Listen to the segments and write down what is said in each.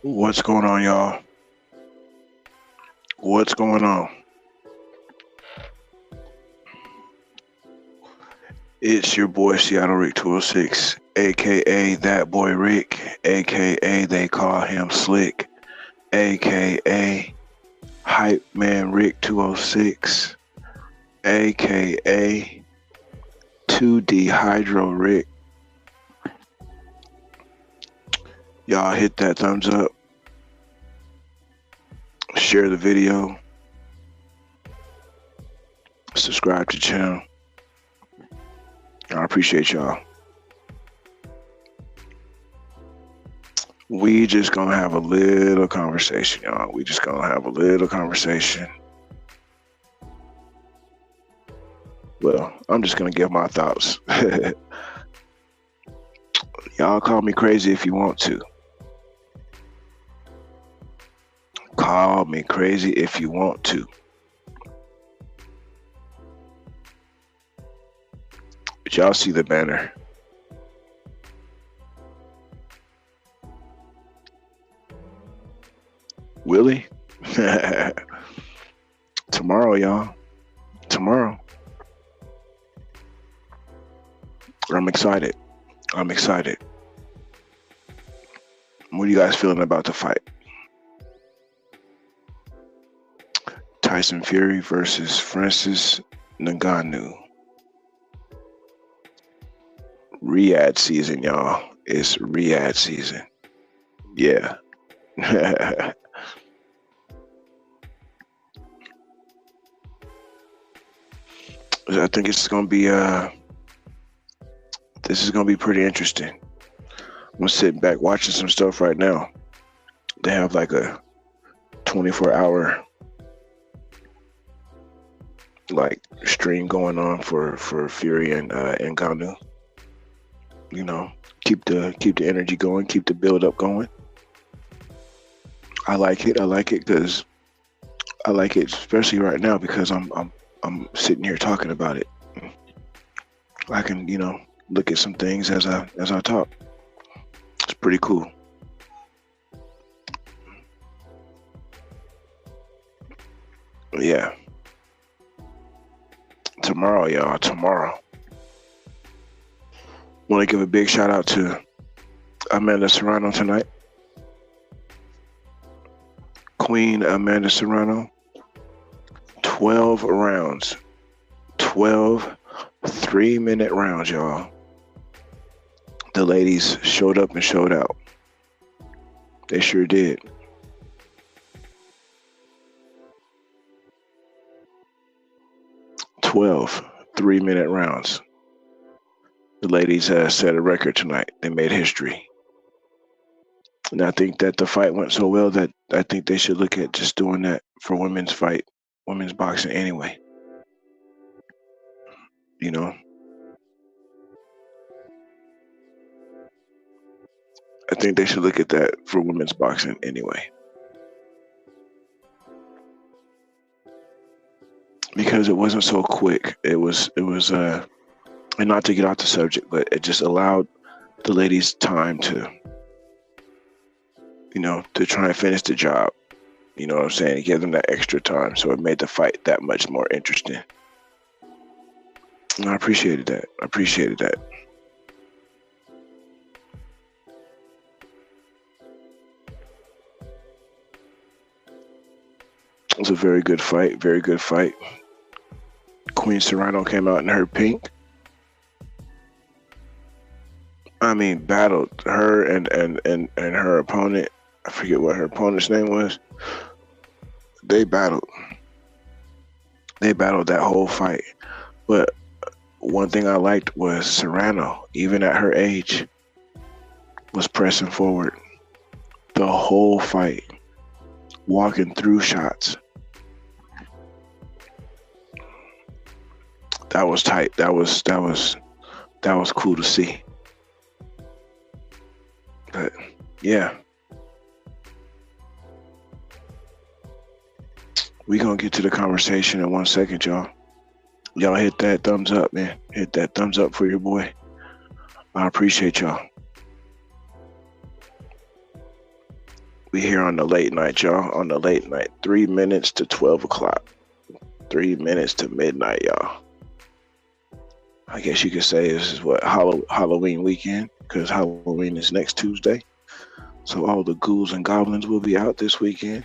What's going on, y'all? What's going on? It's your boy Seattle Rick 206, aka That Boy Rick, aka they call him Slick, aka Hype Man Rick 206, aka 2D Hydro Rick. Y'all hit that thumbs up, share the video, subscribe to the channel. I appreciate y'all. We just gonna have a little conversation, y'all. We just gonna have a little conversation. Well, I'm just gonna give my thoughts. Y'all call me crazy if you want to. Call me crazy if you want to. But y'all see the banner. Willie? Tomorrow, y'all. Tomorrow. I'm excited. I'm excited. What are you guys feeling about the fight? Tyson Fury versus Francis Ngannou. Riyadh season, y'all. It's Riyadh season. Yeah. I think it's gonna be this is gonna be pretty interesting. I'm sitting back watching some stuff right now. They have like a 24-hour like stream going on for Fury and Ngannou. You know, keep the energy going, keep the build up going. I like it. I like it because I like it, especially right now because I'm sitting here talking about it. I can look at some things as I talk. It's pretty cool. Yeah. Tomorrow, y'all. Tomorrow. Want to give a big shout out to Amanda Serrano tonight. Queen Amanda Serrano. 12 rounds. 12 3-minute rounds, y'all. The ladies showed up and showed out. They sure did. Twelve 3-minute rounds. The ladies set a record tonight. They made history. And I think that the fight went so well that I think they should look at just doing that for women's boxing anyway. You know? I think they should look at that for women's boxing anyway. Because it wasn't so quick. It was and not to get off the subject, but it just allowed the ladies time to to try and finish the job. You know what I'm saying? Give them that extra time. So it made the fight that much more interesting. And I appreciated that. It was a very good fight. Very good fight. Queen Serrano came out in her pink. I mean, battled her and her opponent. I forget what her opponent's name was. They battled. They battled that whole fight. But one thing I liked was Serrano, even at her age, was pressing forward the whole fight, walking through shots. That was tight. That was cool to see. But yeah. We gonna get to the conversation in 1 second, y'all. Y'all hit that thumbs up, man. Hit that thumbs up for your boy. I appreciate y'all. We here on the late night, y'all. On the late night, 3 minutes to 12 o'clock. 3 minutes to midnight, y'all. I guess you could say this is what Halloween weekend, because Halloween is next Tuesday. So all the ghouls and goblins will be out this weekend,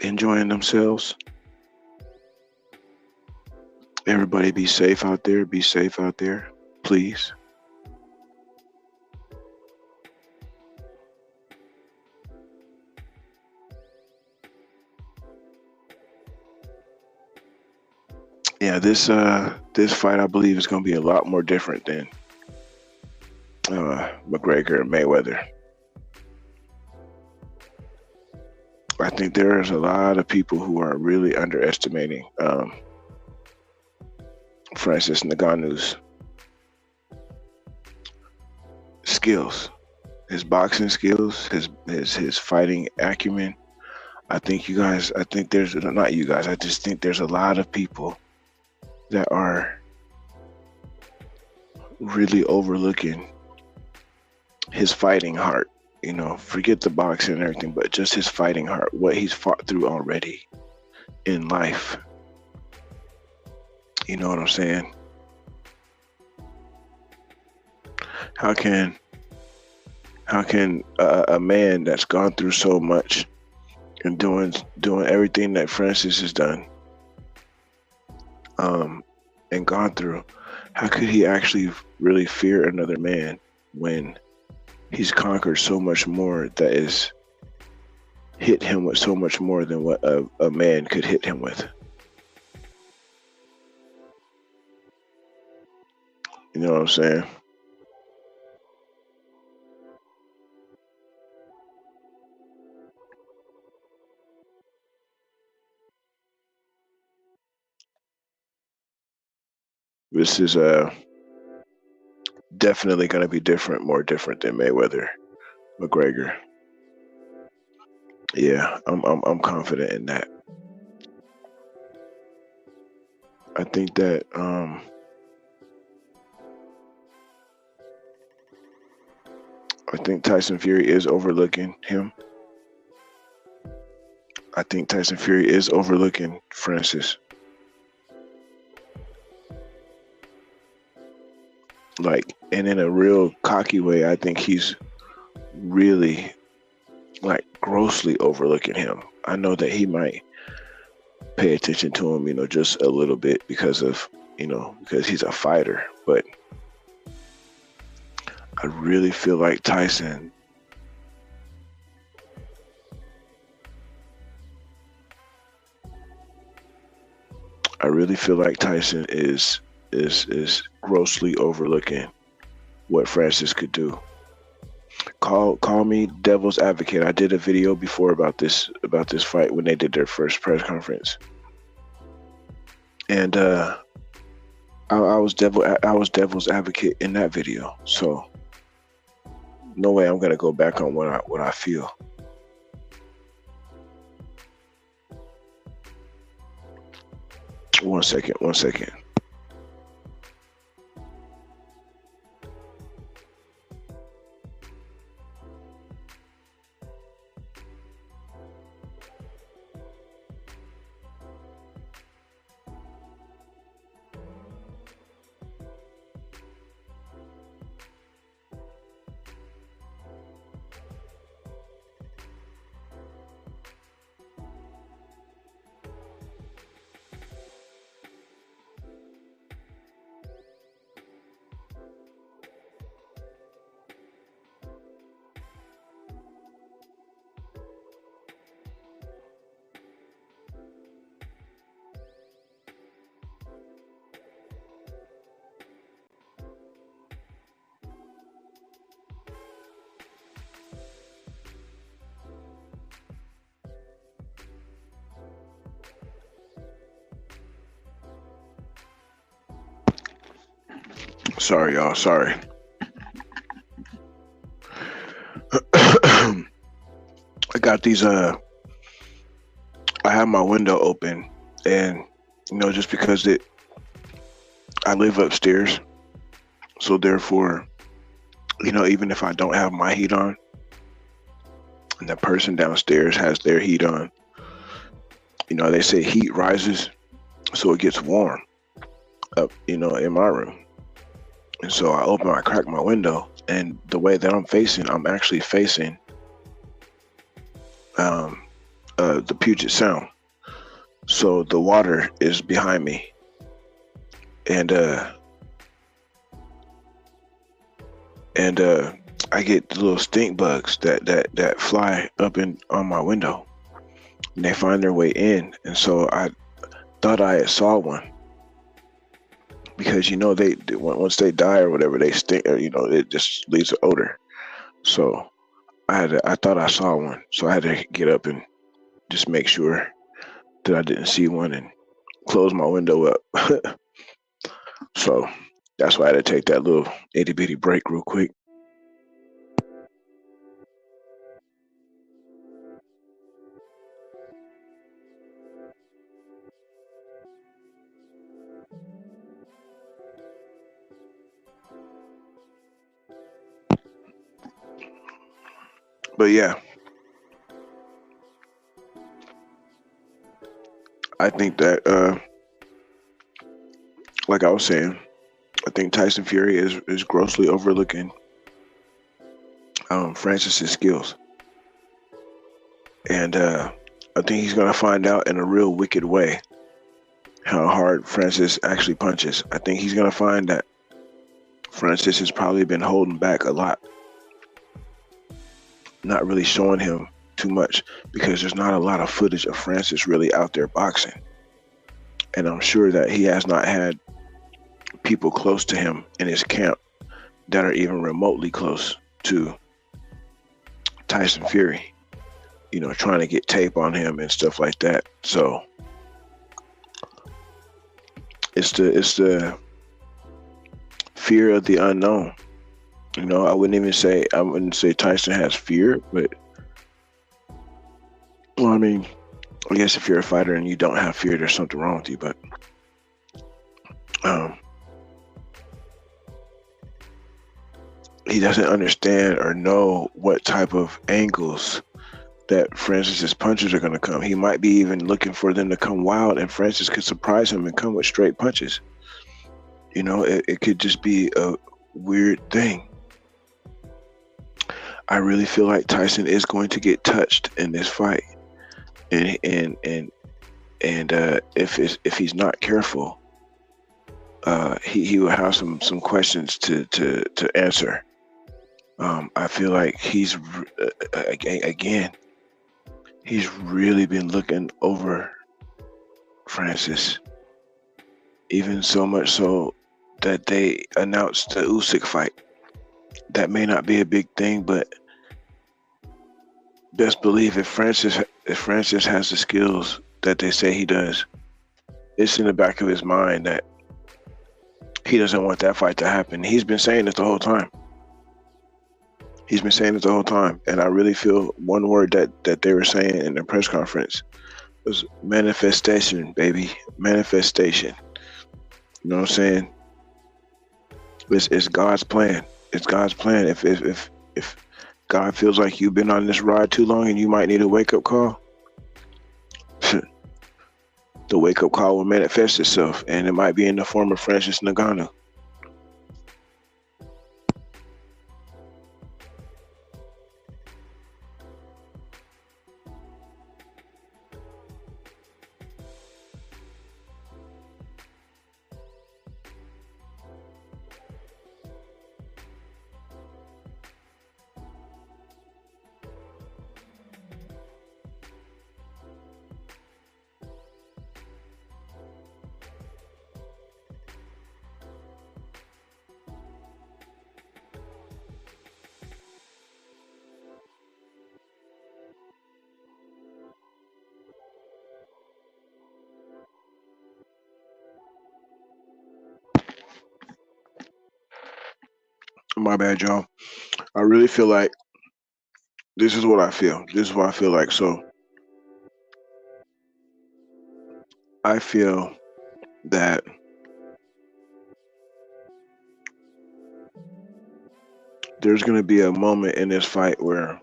enjoying themselves. Everybody be safe out there. Be safe out there, please. Yeah, this fight I believe is going to be a lot more different than McGregor and Mayweather. I think there's a lot of people who are really underestimating Francis Ngannou's skills, his boxing skills, his fighting acumen. I think there's not you guys. I just think there's a lot of people that are really overlooking his fighting heart. Forget the boxing and everything, but just his fighting heart, what he's fought through already in life. You know what I'm saying? How can a man that's gone through so much and doing everything that Francis has done, and gone through, how could he actually really fear another man when he's conquered so much more that is hit him with so much more than what a man could hit him with? You know what I'm saying? This is definitely going to be different, more different than Mayweather, McGregor. Yeah, I'm confident in that. I think that I think Tyson Fury is overlooking him. I think Tyson Fury is overlooking Francis. Like, and in a real cocky way, I think he's really, like, grossly overlooking him. I know that he might pay attention to him, just a little bit because he's a fighter. But I really feel like Tyson is grossly overlooking what Francis could do. Call me devil's advocate. I did a video before about this fight when they did their first press conference, and I was devil's advocate in that video. So no way I'm gonna go back on what I feel. One second. Sorry, y'all. Sorry. I got these. I have my window open, and just because I live upstairs, so therefore, even if I don't have my heat on, and the person downstairs has their heat on. You know, they say heat rises, so it gets warm up, you know, in my room. And so I crack my window, and the way that I'm actually facing um, the Puget Sound. So the water is behind me, and and I get the little stink bugs that fly up in on my window, and they find their way in. And so I thought I had saw one, because you know once they die or whatever, they stink, or, you know, it just leaves an odor. So I thought I saw one, so I had to get up and just make sure that I didn't see one and close my window up. So that's why I had to take that little itty bitty break real quick. But yeah, I think that like I was saying, I think Tyson Fury is grossly overlooking Francis's skills, and I think he's gonna find out in a real wicked way how hard Francis actually punches. I think he's gonna find that Francis has probably been holding back a lot, not really showing him too much, because there's not a lot of footage of Francis really out there boxing. And I'm sure that he has not had people close to him in his camp that are even remotely close to Tyson Fury, you know, trying to get tape on him and stuff like that. So it's the fear of the unknown. You know, I wouldn't say Tyson has fear, but well, I mean, I guess if you're a fighter and you don't have fear, there's something wrong with you. But um, he doesn't understand or know what type of angles that Francis's punches are going to come. He might be even looking for them to come wild, and Francis could surprise him and come with straight punches. You know, it could just be a weird thing. I really feel like Tyson is going to get touched in this fight, and if he's not careful, he will have some questions to answer. I feel like again, he's really been looking over Francis, even so much so that they announced the Usyk fight. That may not be a big thing, but best believe if Francis has the skills that they say he does, it's in the back of his mind that he doesn't want that fight to happen. He's been saying it the whole time. He's been saying it the whole time, and I really feel one word that they were saying in the press conference was manifestation, baby, manifestation. You know what I'm saying? It's God's plan. It's God's plan. If God feels like you've been on this ride too long and you might need a wake up call, the wake up call will manifest itself, and it might be in the form of Francis Ngannou. My bad, y'all. I really feel like this is what I feel. This is what I feel like. So I feel that there's going to be a moment in this fight where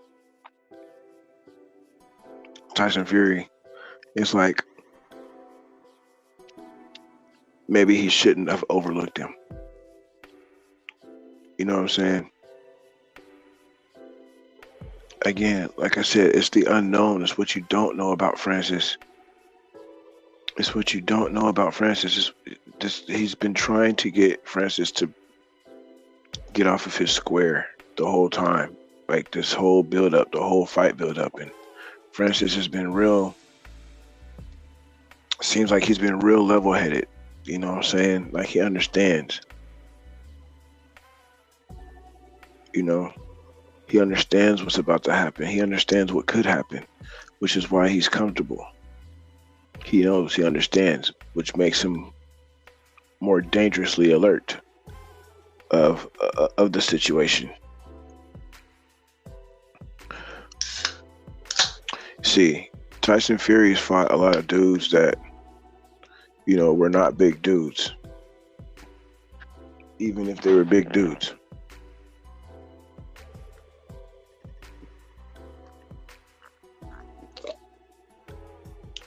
Tyson Fury, it's like maybe he shouldn't have overlooked him. You know what I'm saying? Again, like I said, it's the unknown. It's what you don't know about Francis. It's what you don't know about Francis. He's been trying to get Francis to get off of his square the whole time. Like this whole build up, the whole fight build up. And Francis has been real, seems like he's been real level headed. You know what I'm saying? Like he understands. You know, he understands what's about to happen. He understands what could happen, which is why he's comfortable. He knows, he understands, which makes him more dangerously alert of the situation. See, Tyson Fury's fought a lot of dudes that, you know, were not big dudes, even if they were big dudes.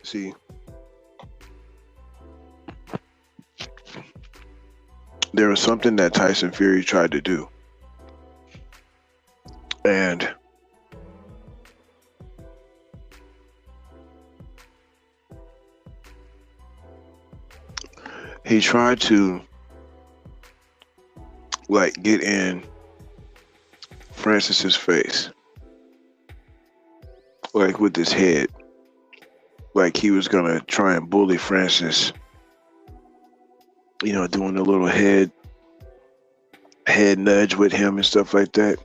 See, there was something that Tyson Fury tried to do, and he tried to like get in Francis's face, like with his head, like he was gonna try and bully Francis, you know, doing a little head nudge with him and stuff like that.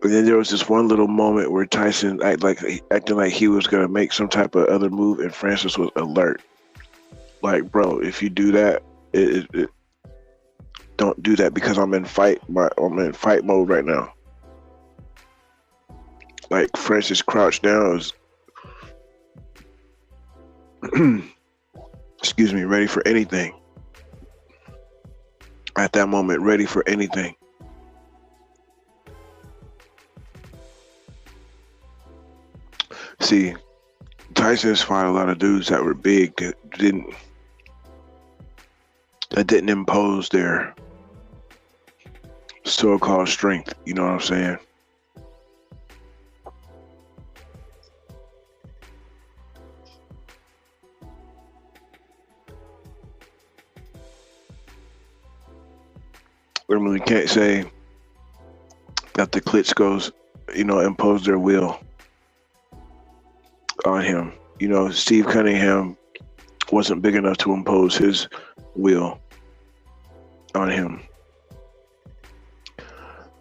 And then there was this one little moment where Tyson acting like he was gonna make some type of other move, and Francis was alert. Like, bro, if you do that, don't do that because I'm in fight mode right now. Like Francis crouched down, excuse me, ready for anything. At that moment, ready for anything. See, Tyson's fought a lot of dudes that were big that didn't impose their so-called strength. You know what I'm saying? I mean, we can't say that the Klitschko's, you know, imposed their will on him. You know, Steve Cunningham wasn't big enough to impose his will on him.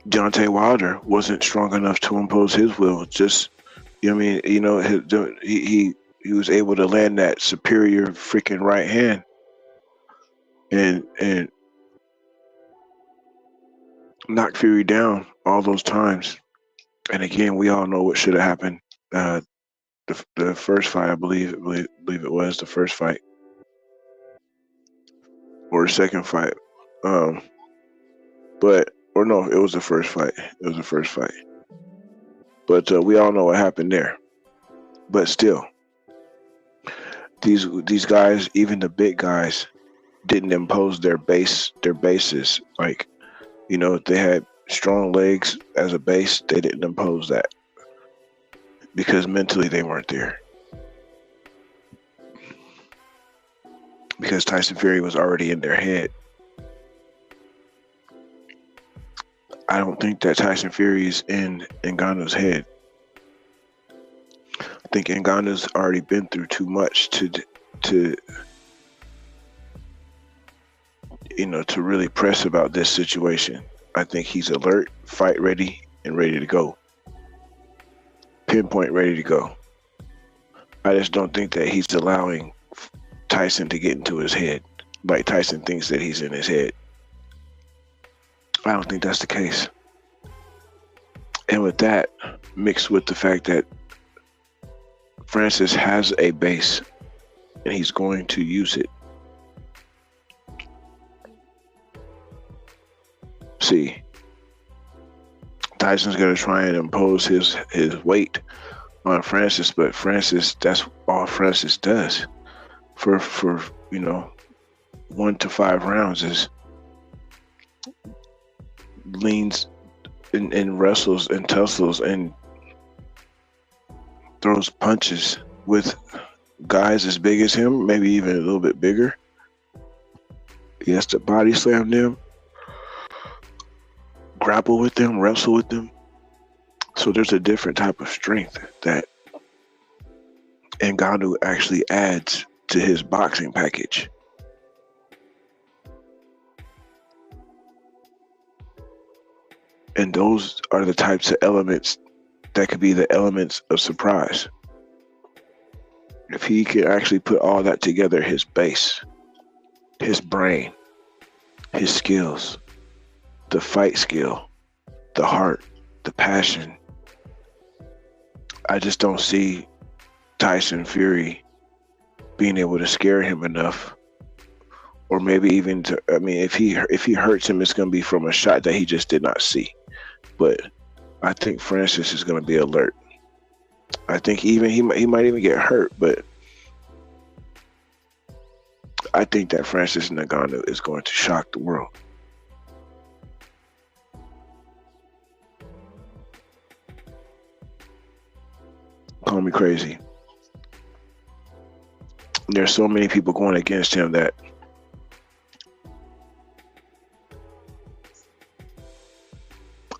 Deontay Wilder wasn't strong enough to impose his will. Just, you know what I mean? You know, he was able to land that superior freaking right hand and knock Fury down all those times. And again, we all know what should have happened. The first fight, I believe it was the first fight or the second fight. Or no, it was the first fight. It was the first fight. But we all know what happened there. But still, these guys, even the big guys, didn't impose their bases. Like, you know, they had strong legs as a base. They didn't impose that because mentally they weren't there. Because Tyson Fury was already in their head. I don't think that Tyson Fury is in Ngannou's head. I think Ngannou's already been through too much to you know, to really press about this situation. I think he's alert, fight ready, and ready to go. Pinpoint ready to go. I just don't think that he's allowing Tyson to get into his head. Like Tyson thinks that he's in his head. I don't think that's the case. And with that, mixed with the fact that Francis has a base and he's going to use it. See, Tyson's going to try and impose his weight on Francis, but Francis, that's all Francis does for 1 to 5 rounds is leans and wrestles and tussles and throws punches with guys as big as him, maybe even a little bit bigger. He has to body slam them, grapple with them, wrestle with them. So there's a different type of strength that Ngannou actually adds to his boxing package. And those are the types of elements that could be the elements of surprise. If he could actually put all that together, his base, his brain, his skills, the fight skill, the heart, the passion, I just don't see Tyson Fury being able to scare him enough, or maybe even to, I mean, if he hurts him, it's going to be from a shot that he just did not see. But I think Francis is going to be alert. I think even he might even get hurt, but I think that Francis Ngannou is going to shock the world. Call me crazy. There's so many people going against him that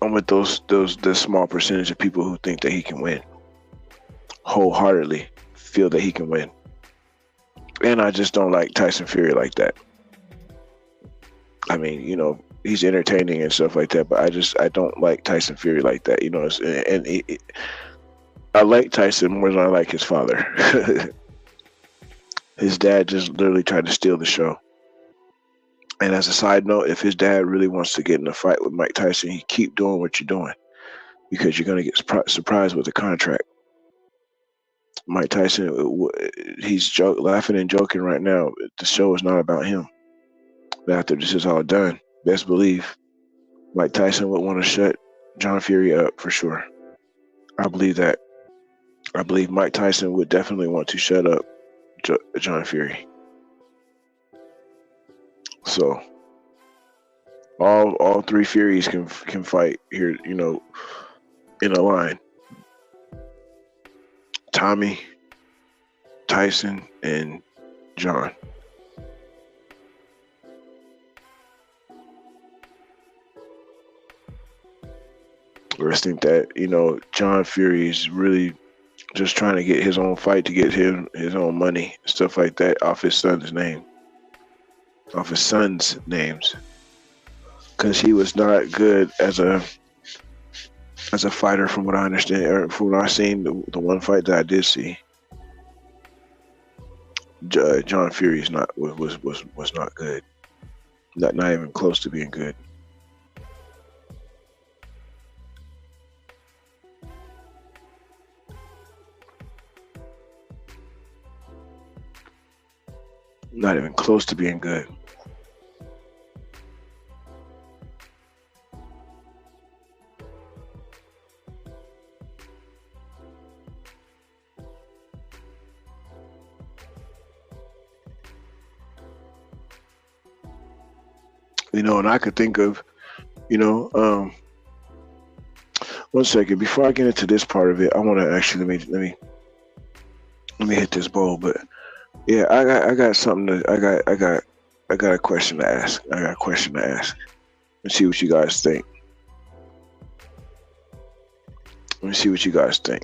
I'm with the small percentage of people who think that he can win. Wholeheartedly feel that he can win. And I just don't like Tyson Fury like that. I mean, he's entertaining and stuff like that, but I don't like Tyson Fury like that. I like Tyson more than I like his father. His dad just literally tried to steal the show. And as a side note, if his dad really wants to get in a fight with Mike Tyson, he keep doing what you're doing, because you're going to get surprised with the contract. Mike Tyson, he's laughing and joking right now. The show is not about him. But after this is all done, best believe Mike Tyson would want to shut John Fury up for sure. I believe that. I believe Mike Tyson would definitely want to shut up John Fury. So all three Furies can fight here, in a line. Tommy, Tyson, and John. I just think that, John Fury is really just trying to get his own fight to get him his own money, stuff like that, off his son's names. Because he was not good as a fighter, from what I understand, or from what I've seen, the one fight that I did see. John Fury was not good, not even close to being good. Not even close to being good. And I could think of, one second before I get into this part of it, I want to actually let me hit this bowl. But yeah, I got something to I got a question to ask. I got a question to ask and see what you guys think. Let me see what you guys think.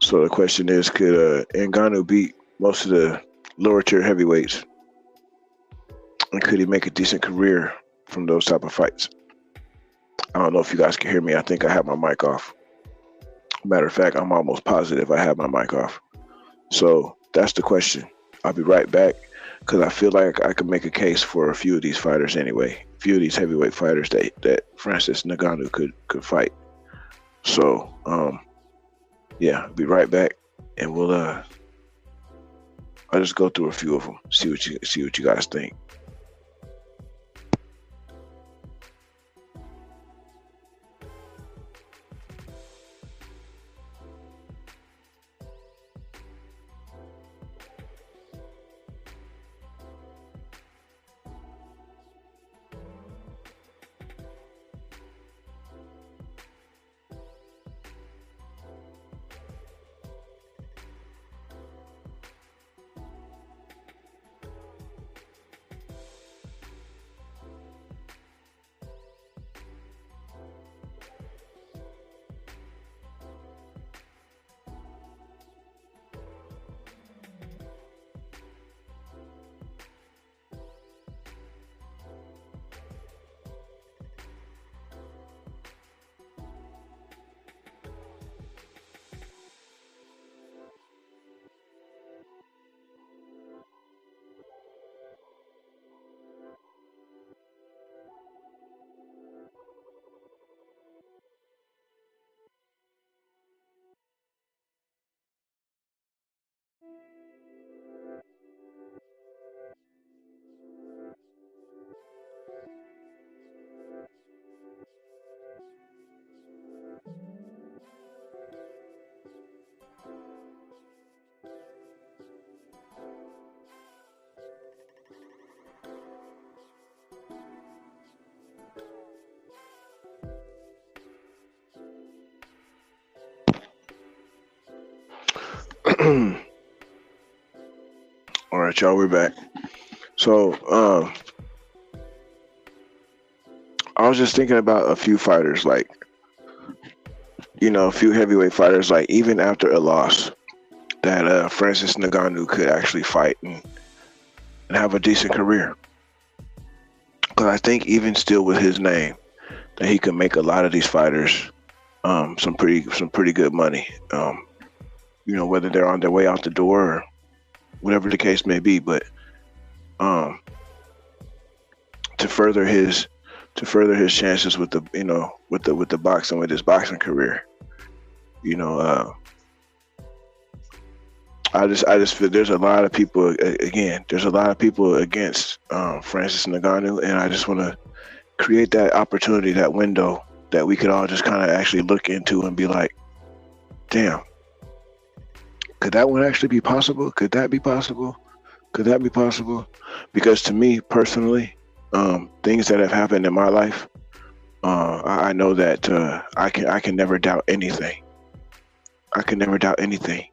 So the question is, could Ngannou beat most of the lower tier heavyweights, and could he make a decent career from those type of fights? I don't know if you guys can hear me. I think I have my mic off. Matter of fact, I'm almost positive I have my mic off. So that's the question. I'll be right back because I feel like I can make a case for a few of these fighters anyway. A few of these heavyweight fighters that Francis Ngannou could fight. So yeah, I'll be right back, and I'll just go through a few of them, see what you guys think. All right, y'all, we're back. So I was just thinking about a few fighters, like, a few heavyweight fighters, like even after a loss, that Francis Ngannou could actually fight and have a decent career. Because I think even still with his name, that he could make a lot of these fighters some pretty good money. Whether they're on their way out the door or whatever the case may be, but to further his chances with the boxing, with his boxing career, I just feel there's a lot of people against Francis Ngannou, and I just want to create that opportunity, that window that we could all just kind of actually look into and be like, damn, could that one actually be possible? Could that be possible? Could that be possible? Because to me personally, things that have happened in my life, I know that I can never doubt anything. I can never doubt anything.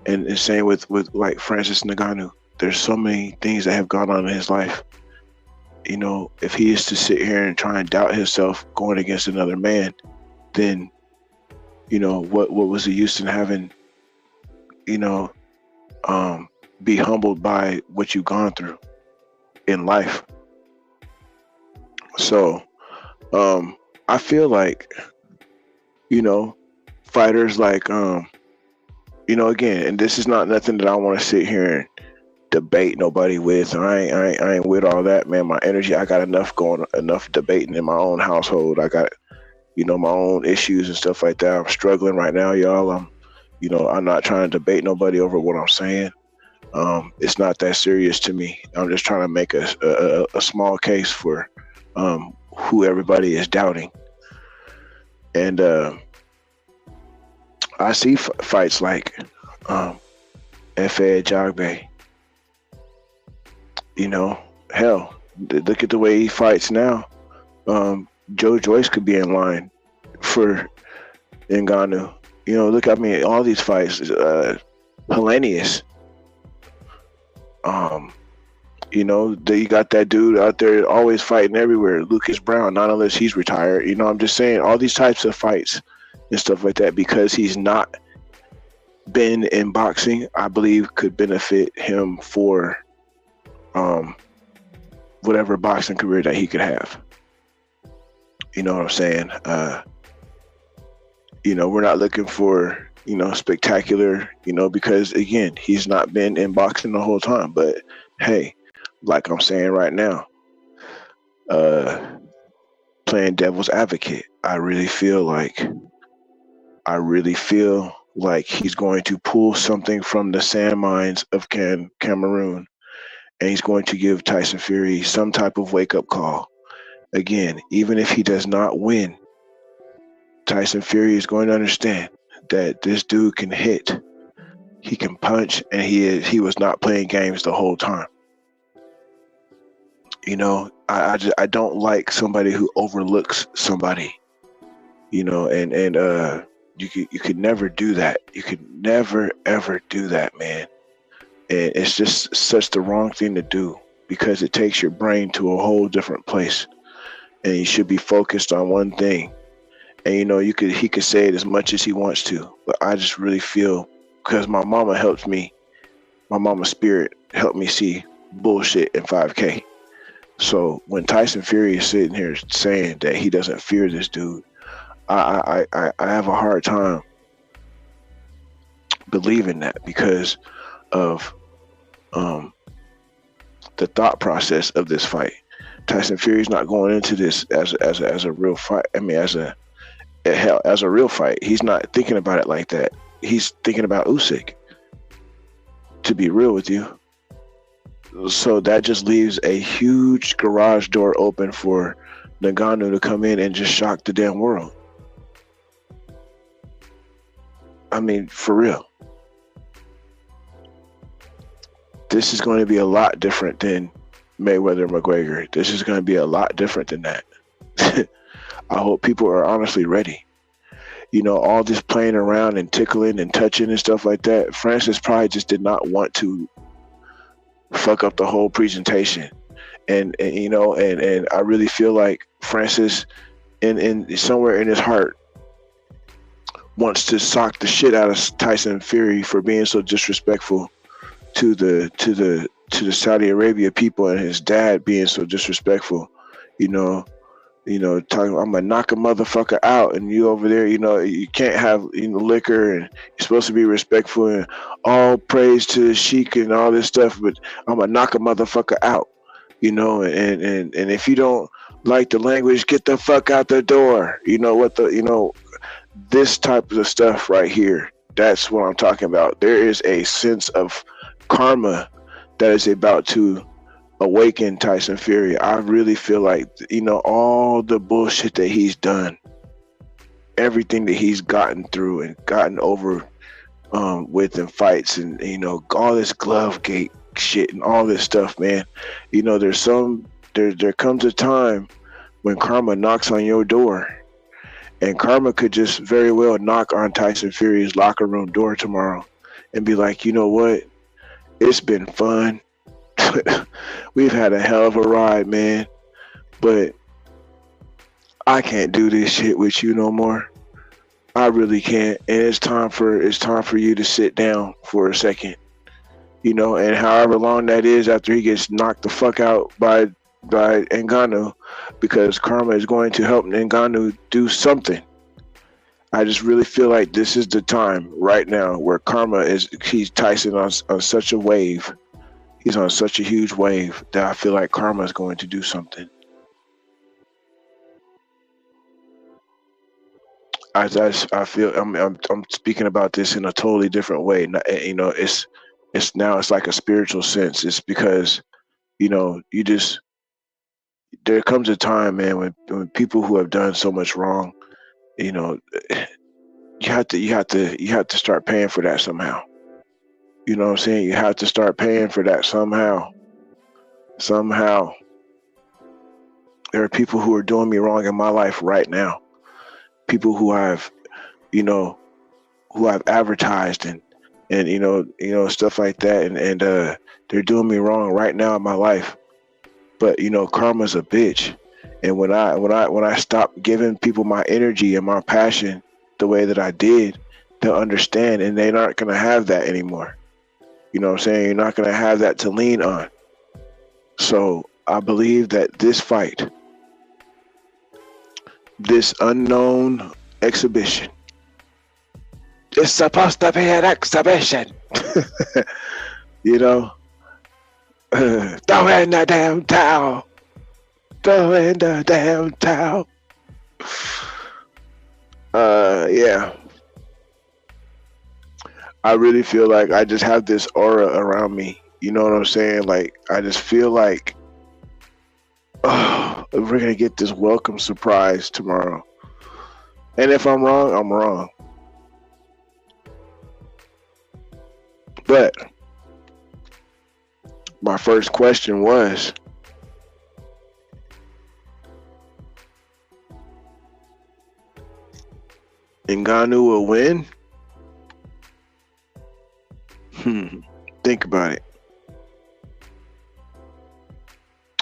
And the same with like Francis Ngannou. There's so many things that have gone on in his life. If he is to sit here and try and doubt himself going against another man, then what was the use in having be humbled by what you've gone through in life? So I feel like fighters like again, and this is not nothing that I want to sit here and debate nobody with. I ain't with all that, man. My energy, I got enough debating in my own household. I got my own issues and stuff like that. I'm struggling right now, y'all. I'm not trying to debate nobody over what I'm saying. It's not that serious to me. I'm just trying to make a small case for who everybody is doubting. And I see fights like Efe Ajagba. Hell, look at the way he fights now. Joe Joyce could be in line for Ngannou. Look, all these fights, Hellenius. You got that dude out there always fighting everywhere, Lucas Brown, not unless he's retired. I'm just saying all these types of fights and stuff like that, because he's not been in boxing, I believe could benefit him for um, whatever boxing career that he could have. You know what I'm saying? We're not looking for, spectacular, because again, he's not been in boxing the whole time. But hey, like I'm saying right now, uh, playing devil's advocate, I really feel like he's going to pull something from the sand mines of Cameroon, and he's going to give Tyson Fury some type of wake up call. Again, even if he does not win, Tyson Fury is going to understand that this dude can hit, he can punch, and he was not playing games the whole time. I don't like somebody who overlooks somebody. And you could never do that. You could never ever do that, man. And it's just such the wrong thing to do, because it takes your brain to a whole different place, and you should be focused on one thing. And he could say it as much as he wants to, but I just really feel, because my mama's spirit helped me see bullshit in 5K. So when Tyson Fury is sitting here saying that he doesn't fear this dude, I have a hard time believing that, because of the thought process of this fight. Tyson Fury's not going into this as a real fight. I mean, as a real fight. He's not thinking about it like that. He's thinking about Usyk, to be real with you. So that just leaves a huge garage door open for Ngannou to come in and just shock the damn world. I mean, for real. This is going to be a lot different than Mayweather McGregor. This is going to be a lot different than that. I hope people are honestly ready. All this playing around and tickling and touching and stuff like that, Francis probably just did not want to fuck up the whole presentation. And I really feel like Francis, in somewhere in his heart, wants to sock the shit out of Tyson Fury for being so disrespectful to the Saudi Arabia people, and his dad being so disrespectful. Talking, I'm gonna knock a motherfucker out, and you over there, you can't have liquor, and you're supposed to be respectful, and all praise to the sheik and all this stuff, but I'm gonna knock a motherfucker out, and if you don't like the language, get the fuck out the door. This type of stuff right here, that's what I'm talking about. There is a sense of karma that is about to awaken Tyson Fury. I really feel like, all the bullshit that he's done, everything that he's gotten through and gotten over with in fights, and all this glove gate shit and all this stuff, man. There comes a time when karma knocks on your door, and karma could just very well knock on Tyson Fury's locker room door tomorrow and be like, you know what? It's been fun. We've had a hell of a ride, man. But I can't do this shit with you no more. I really can't. And it's time for you to sit down for a second. And however long that is after he gets knocked the fuck out by Ngannou, because karma is going to help Ngannou do something. I just really feel like this is the time right now where he's Tyson on such a wave. He's on such a huge wave that I feel like karma is going to do something. I feel I'm speaking about this in a totally different way. It's like a spiritual sense. It's because there comes a time, man, when people who have done so much wrong, you have to start paying for that somehow. You know what I'm saying? You have to start paying for that somehow. Somehow. There are people who are doing me wrong in my life right now. People who I've advertised and stuff like that, and they're doing me wrong right now in my life. But karma's a bitch. And when I stop giving people my energy and my passion the way that I did, They'll understand, and they're not going to have that anymore. You know what I'm saying? You're not going to have that to lean on. So I believe that this fight, this unknown exhibition, it's supposed to be an exhibition. You know, throw in the damn towel. Throw in the damn towel. Yeah. I really feel like I just have this aura around me. You know what I'm saying? Like, I just feel like, oh, we're going to get this welcome surprise tomorrow. And if I'm wrong, I'm wrong. But my first question was, Ngannou will win? Think about it.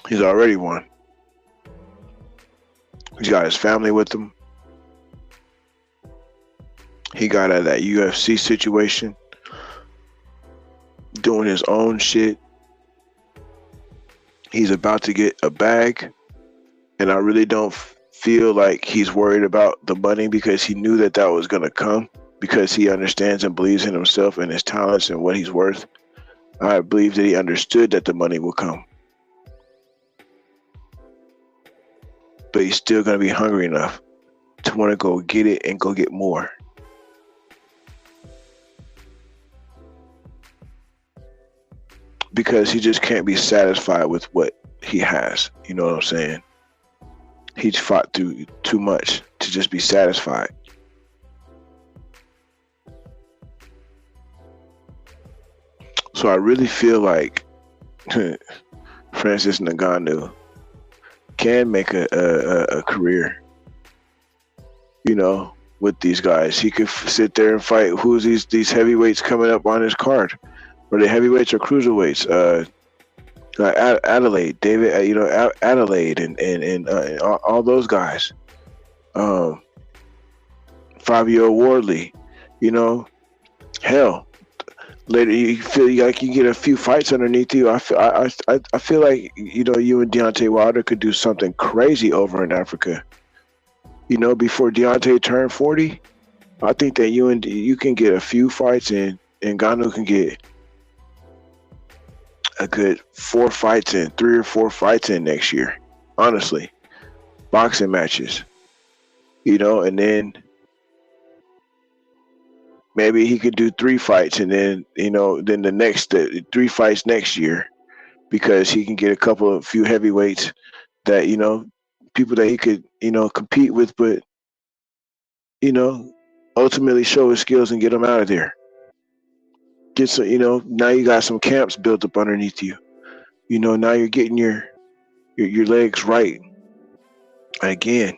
He's already won. He's got his family with him. He got out of that UFC situation, doing his own shit. He's about to get a bag, and I really don't feel like he's worried about the money, because he knew that that was going to come, because he understands and believes in himself and his talents and what he's worth. I believe that he understood that the money will come. But he's still going to be hungry enough to want to go get it and go get more. Because he just can't be satisfied with what he has. You know what I'm saying? He's fought through too much to just be satisfied. So I really feel like Francis Ngannou can make a career, you know, with these guys. He could sit there and fight. Who's these heavyweights coming up on his card? Are they heavyweights or cruiserweights? Adelaide, David, you know, Adelaide, and all those guys. Fabio Wardley, you know, hell. Later, you feel like you get a few fights underneath you. I feel like, you know, you and Deontay Wilder could do something crazy over in Africa. You know, before Deontay turned 40, I think that you can get a few fights in, and Ngannou can get a good 4 fights in, 3 or 4 fights in next year. Honestly, boxing matches, you know, and then maybe he could do 3 fights, and then, you know, then the next 3 fights next year, because he can get a few heavyweights that, you know, people that he could, you know, compete with, but, you know, ultimately show his skills and get him out of there. Get some, you know, now you got some camps built up underneath you. You know, now you're getting your legs right. Again,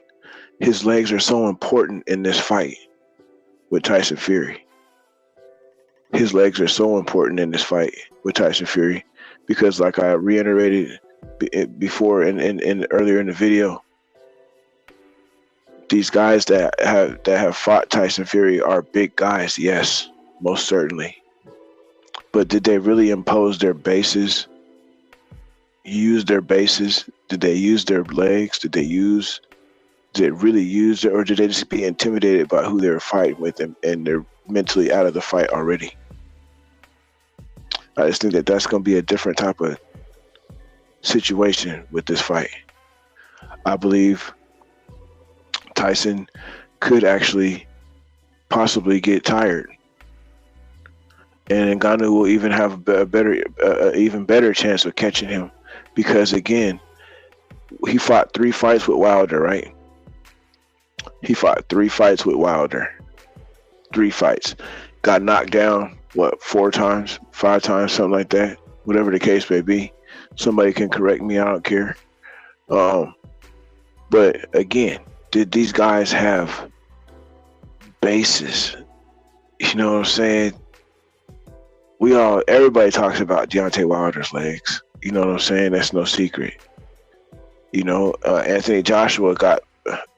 his legs are so important in this fight with Tyson Fury. His legs are so important in this fight with Tyson Fury, because, like I reiterated before and earlier in the video, these guys that have fought Tyson Fury are big guys, yes, most certainly. But did they really impose their bases? Use their bases? Did they use their legs? Did they really use it, or did they just be intimidated by who they were fighting with, and they're mentally out of the fight already? I just think that that's going to be a different type of situation with this fight. I believe Tyson could actually possibly get tired, and Ngannou will even have a even better chance of catching him, because, again, he fought 3 fights with Wilder, right? He fought 3 fights with Wilder. 3 fights. Got knocked down, what, 4 times, 5 times, something like that. Whatever the case may be. Somebody can correct me, I don't care. But again, did these guys have bases? You know what I'm saying? Everybody talks about Deontay Wilder's legs. You know what I'm saying? That's no secret. You know, Anthony Joshua got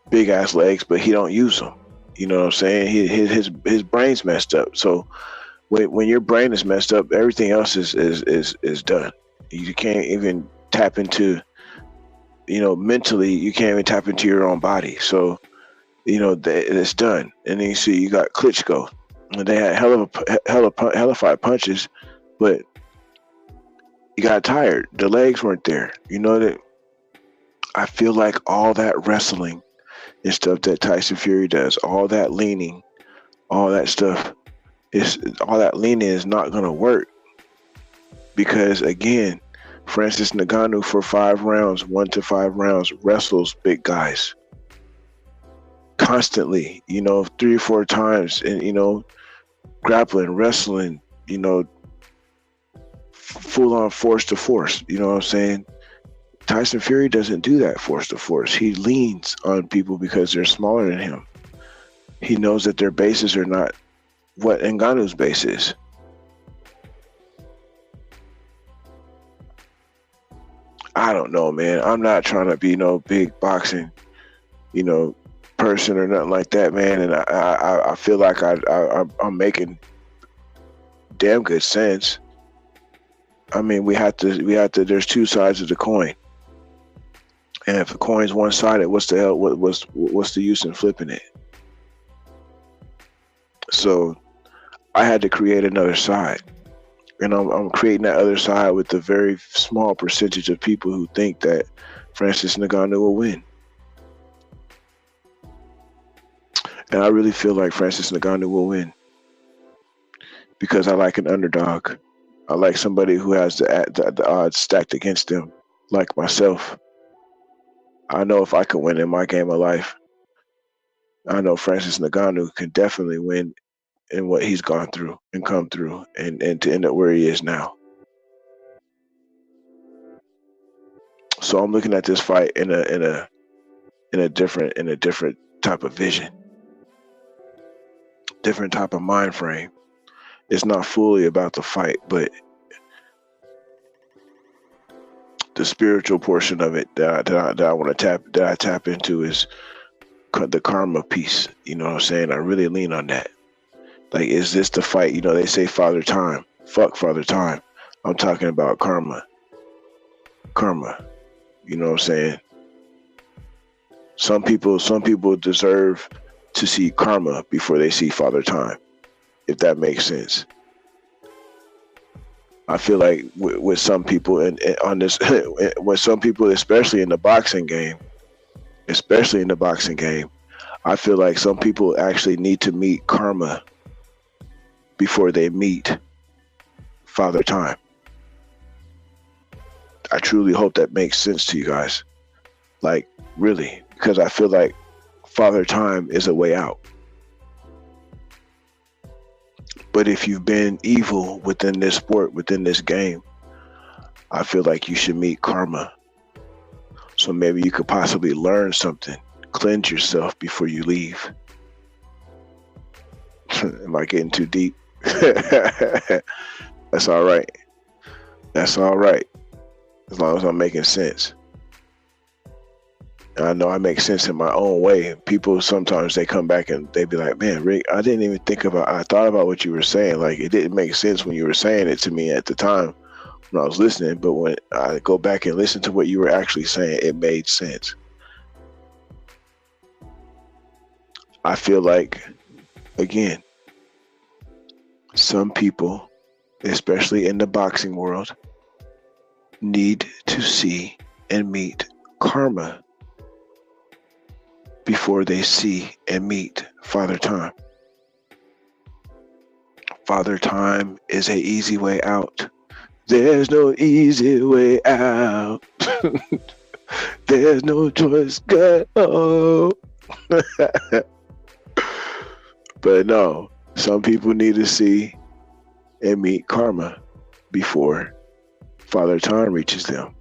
big ass legs, but he don't use them. You know what I'm saying? His brain's messed up. So when your brain is messed up, everything else is done. You can't even tap into, mentally, you can't even tap into your own body. So it's done. And then you see you got Klitschko, and they had hellified punches, but he got tired. The legs weren't there. That I feel like all that wrestling and stuff that Tyson Fury does, all that leaning, all that stuff, all that leaning is not gonna work because again, Francis Ngannou for 5 rounds, 1 to 5 rounds, wrestles big guys constantly, 3 or 4 times, and grappling, wrestling, full on force to force. You know what I'm saying? Tyson Fury doesn't do that force to force. He leans on people because they're smaller than him. He knows that their bases are not what Ngannou's base is. I don't know, man. I'm not trying to be no big boxing, person or nothing like that, man. And I feel like I'm making damn good sense. I mean, we have to. There's 2 sides of the coin, and if the coin's one-sided, what's the hell? What's the use in flipping it? So I had to create another side, and I'm creating that other side with a very small percentage of people who think that Francis Ngannou will win. And I really feel like Francis Ngannou will win because I like an underdog. I like somebody who has the odds stacked against them, like myself. I know if I can win in my game of life, I know Francis Ngannou can definitely win in what he's gone through and come through, and to end up where he is now. So I'm looking at this fight in a different type of vision, different type of mind frame. It's not fully about the fight, but the spiritual portion of it that I want to tap into is the karma piece. You know what I'm saying? I really lean on that. Like, is this the fight? They say Father Time. Fuck Father Time. I'm talking about karma. Karma. You know what I'm saying? Some people deserve to see karma before they see Father Time, if that makes sense. I feel like with some people and on this, with some people, especially in the boxing game, I feel like some people actually need to meet karma before they meet Father Time. I truly hope that makes sense to you guys. Like, really, because I feel like Father Time is a way out. But if you've been evil within this sport, within this game, I feel like you should meet karma. So maybe you could possibly learn something, cleanse yourself before you leave. Am I getting too deep? That's all right. That's all right. As long as I'm making sense. And I know I make sense in my own way. People sometimes they come back and they be like, "Man, Rick, I didn't even I thought about what you were saying. Like, it didn't make sense when you were saying it to me at the time when I was listening. But when I go back and listen to what you were actually saying, it made sense." I feel like, again, some people, especially in the boxing world, need to see and meet karma before they see and meet Father Time. Father Time is an easy way out. There's no easy way out. There's no choice. Go. But no, some people need to see and meet karma before Father Time reaches them.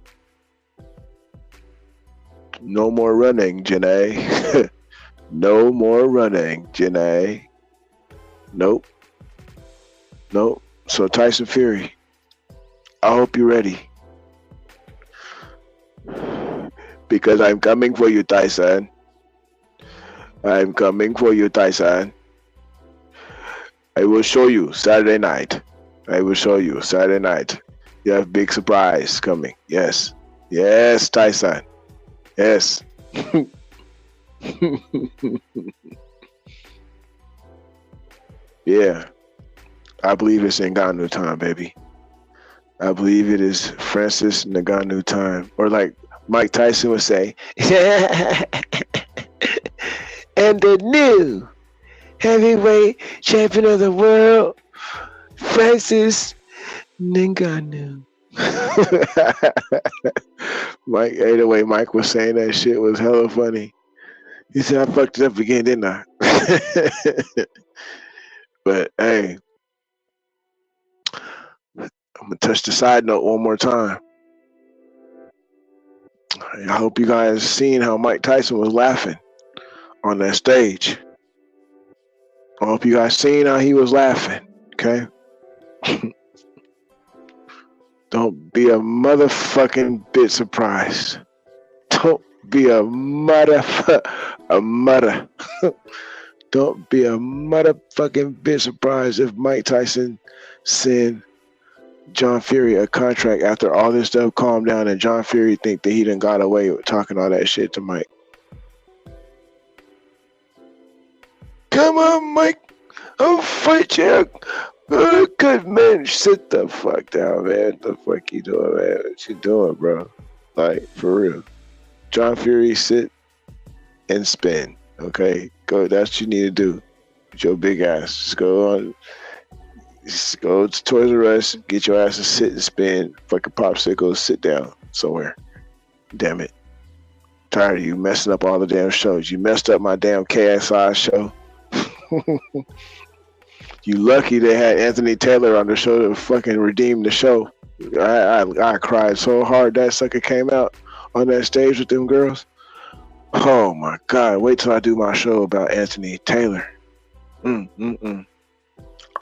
No more running, Janae. No more running, Janae. Nope. Nope. So Tyson Fury, I hope you're ready. Because I'm coming for you, Tyson. I'm coming for you, Tyson. I will show you Saturday night. I will show you Saturday night. You have big surprise coming. Yes. Yes, Tyson. Yes. Yeah. I believe it's Ngannou time, baby. I believe it is Francis Ngannou time. Or like Mike Tyson would say, and the new heavyweight champion of the world, Francis Ngannou. Mike, the way Mike was saying that shit was hella funny. He said, I fucked it up again, didn't I? But hey, I'm gonna touch the side note one more time. I hope you guys seen how Mike Tyson was laughing on that stage. I hope you guys seen how he was laughing. Okay? Don't be a motherfucking bit surprised. Don't be a mother. Don't be a motherfucking bit surprised if Mike Tyson send John Fury a contract after all this stuff calmed down and John Fury think that he done got away with talking all that shit to Mike. Come on, Mike. I'll fight you. Good man. Sit the fuck down, man. What the fuck you doing, man? What you doing, bro? Like, for real. John Fury, sit and spin. Okay? Go. That's what you need to do. With your big ass. Just go on. Just go to Toys R Us, get your ass to sit and spin. Fucking popsicles, sit down somewhere. Damn it. Tired of you messing up all the damn shows. You messed up my damn KSI show. You lucky they had Anthony Taylor on the show to fucking redeem the show. I cried so hard that sucker came out on that stage with them girls. Oh my God! Wait till I do my show about Anthony Taylor.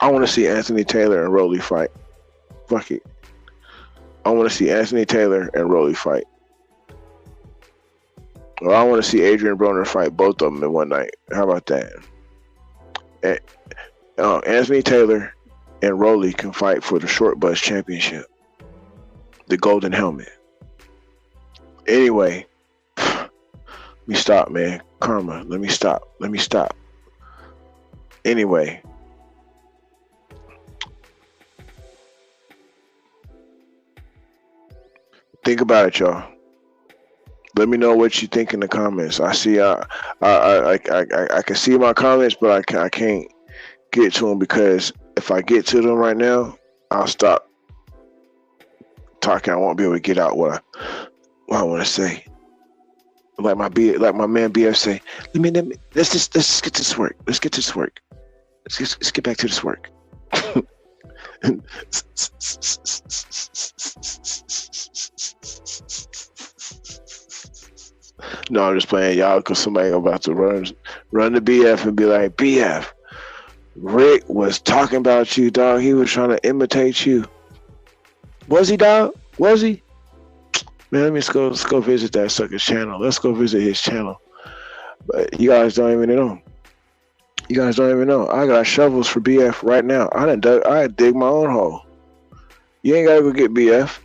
I want to see Anthony Taylor and Rolly fight. Fuck it. I want to see Anthony Taylor and Rolly fight. Or I want to see Adrian Broner fight both of them in one night. How about that? Anthony Taylor and Rolly can fight for the Short Bus Championship. The golden helmet. Anyway, let me stop, man. Karma, let me stop. Anyway. Think about it, y'all. Let me know what you think in the comments. I see, I can see my comments, but I can't get to them because if I get to them right now, I'll stop talking. I won't be able to get out what I want to say. Like my man BF say, let's just get this work. Let's get this work. Let's get back to this work. No, I'm just playing y'all because somebody about to run the BF and be like, BF, Rick was talking about you, dog. He was trying to imitate you. Was he, dog? Was he? Man, let's go visit that sucker's channel. Let's go visit his channel. But you guys don't even know. I got shovels for BF right now. I dig my own hole. You ain't gotta go get BF.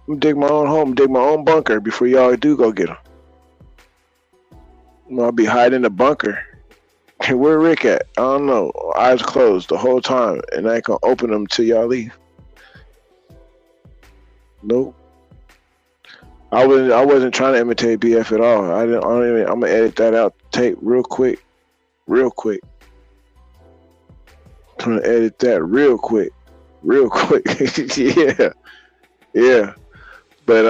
I'm dig my own home, dig my own bunker before y'all do go get him. I'll be hiding in the bunker. Where Rick at? I don't know. Eyes closed the whole time, and I ain't gonna open them till y'all leave. Nope. I wasn't trying to imitate BF at all. I'm gonna edit that out tape real quick. I'm gonna edit that real quick. yeah. But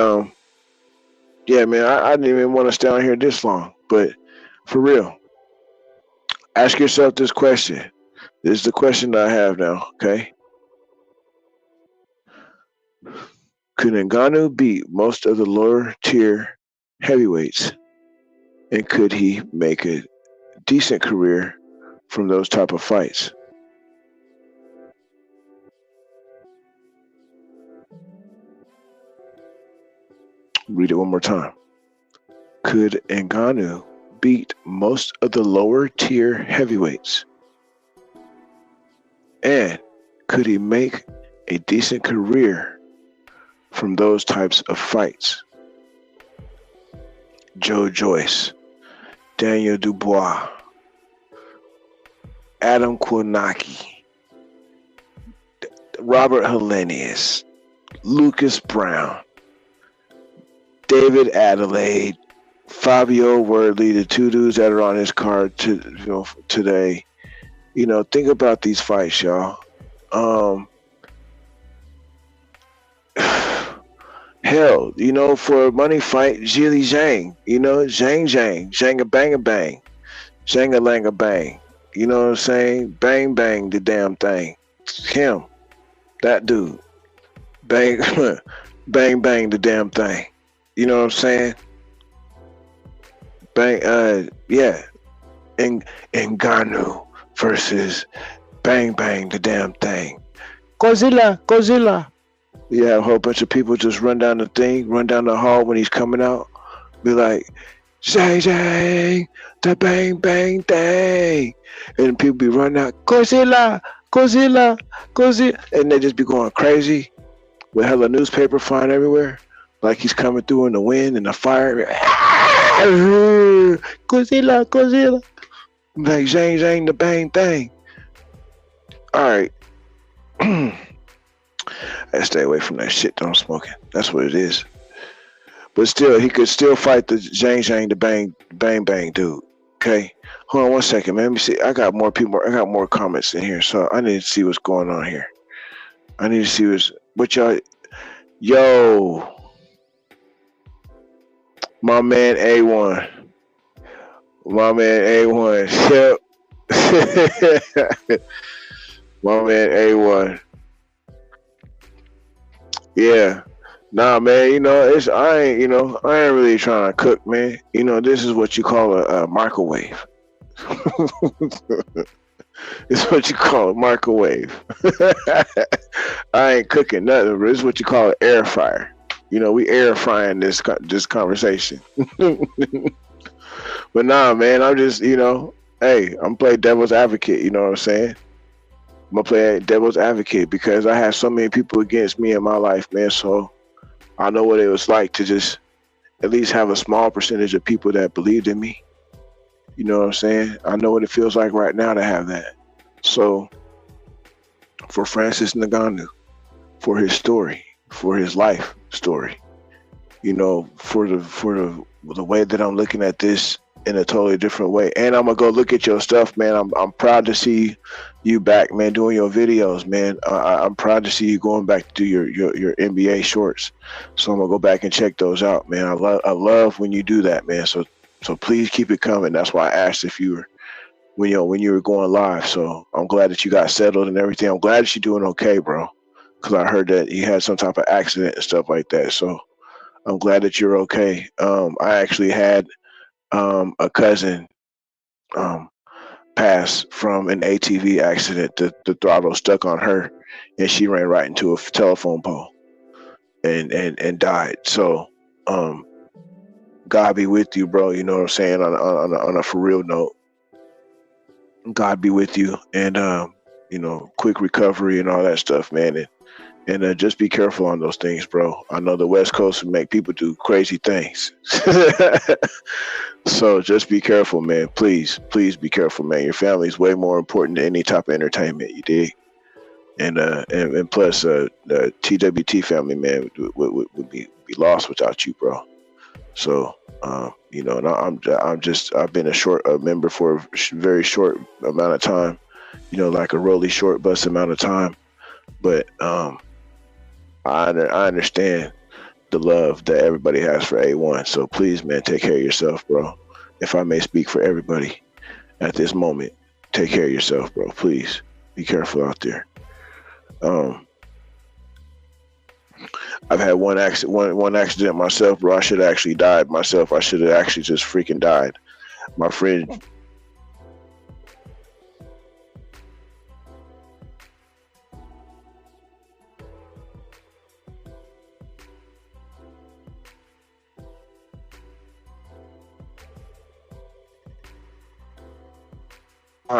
yeah, man, I didn't even want to stay on here this long. But for real, ask yourself this question. This is the question that I have now. Okay. Could Ngannou beat most of the lower tier heavyweights, and could he make a decent career from those type of fights? Read it one more time. Could Ngannou beat most of the lower tier heavyweights? And could he make a decent career from those types of fights? Joe Joyce, Daniel Dubois, Adam Kwonaki, Robert Helenius, Lucas Brown, David Adelaide, Fabio Wordley, the two dudes that are on his card today. Think about these fights, y'all. Hell, for a money fight, Jili Zhang, Zhang a bang a bang, Zhang a lang a bang. You know what I'm saying? Bang bang the damn thing. Him, that dude. Bang bang bang the damn thing. You know what I'm saying? Bang yeah. Ngannou versus bang bang the damn thing. Godzilla. Yeah, a whole bunch of people just run down the hall when he's coming out. Be like, Zhang, the bang bang thing. And people be running out, Godzilla. And they just be going crazy with hella newspaper flying everywhere. Like he's coming through in the wind and the fire. Godzilla. Like Zhang, the bang thing. All right. I stay away from that shit. Don't smoking. That's what it is. But still, he could still fight the Zhang, the bang dude. Okay, hold on one second, man. Let me see. I got more people. I got more comments in here, so I need to see what's going on here. I need to see what y'all. Yo, my man A1. My man A1. Yep. My man A1. Yeah. Nah, man, I ain't really trying to cook, man. This is what you call a microwave. It's what you call a microwave. I ain't cooking nothing, but it's what you call an air fryer. We air frying this conversation. But nah, man, I'm just, hey, I'm playing devil's advocate, you know what I'm saying? I'm gonna play devil's advocate because I have so many people against me in my life, man, so I know what it was like to just at least have a small percentage of people that believed in me. You know what I'm saying? I know what it feels like right now to have that. So for Francis Ngannou, for his story, for his life story, for the way that I'm looking at this in a totally different way. And I'm gonna go look at your stuff, man. I'm proud to see you back, man, doing your videos, man. I'm proud to see you going back to do your NBA shorts. So I'm gonna go back and check those out, man. I love when you do that, man. So please keep it coming. That's why I asked if you were when you were going live. So I'm glad that you got settled and everything. I'm glad that you're doing okay, bro. Because I heard that you had some type of accident and stuff like that. So I'm glad that you're okay. I actually had a cousin pass from an ATV accident. The throttle stuck on her, and she ran right into a telephone pole and died. So God be with you, bro. You know what I'm saying? On a for real note, God be with you, and quick recovery and all that stuff, man. And just be careful on those things, bro. I know the West Coast will make people do crazy things. So just be careful, man. Please be careful, man. Your family is way more important than any type of entertainment, you dig? And plus, the TWT family, man, would be lost without you, bro. So, and I've been a member for a very short amount of time, like a really short bus amount of time. But I understand the love that everybody has for A1. So please, man, take care of yourself, bro. If I may speak for everybody at this moment, take care of yourself, bro. Please be careful out there. I've had one accident myself, bro. I should have actually died myself. I should have actually just freaking died. My friend.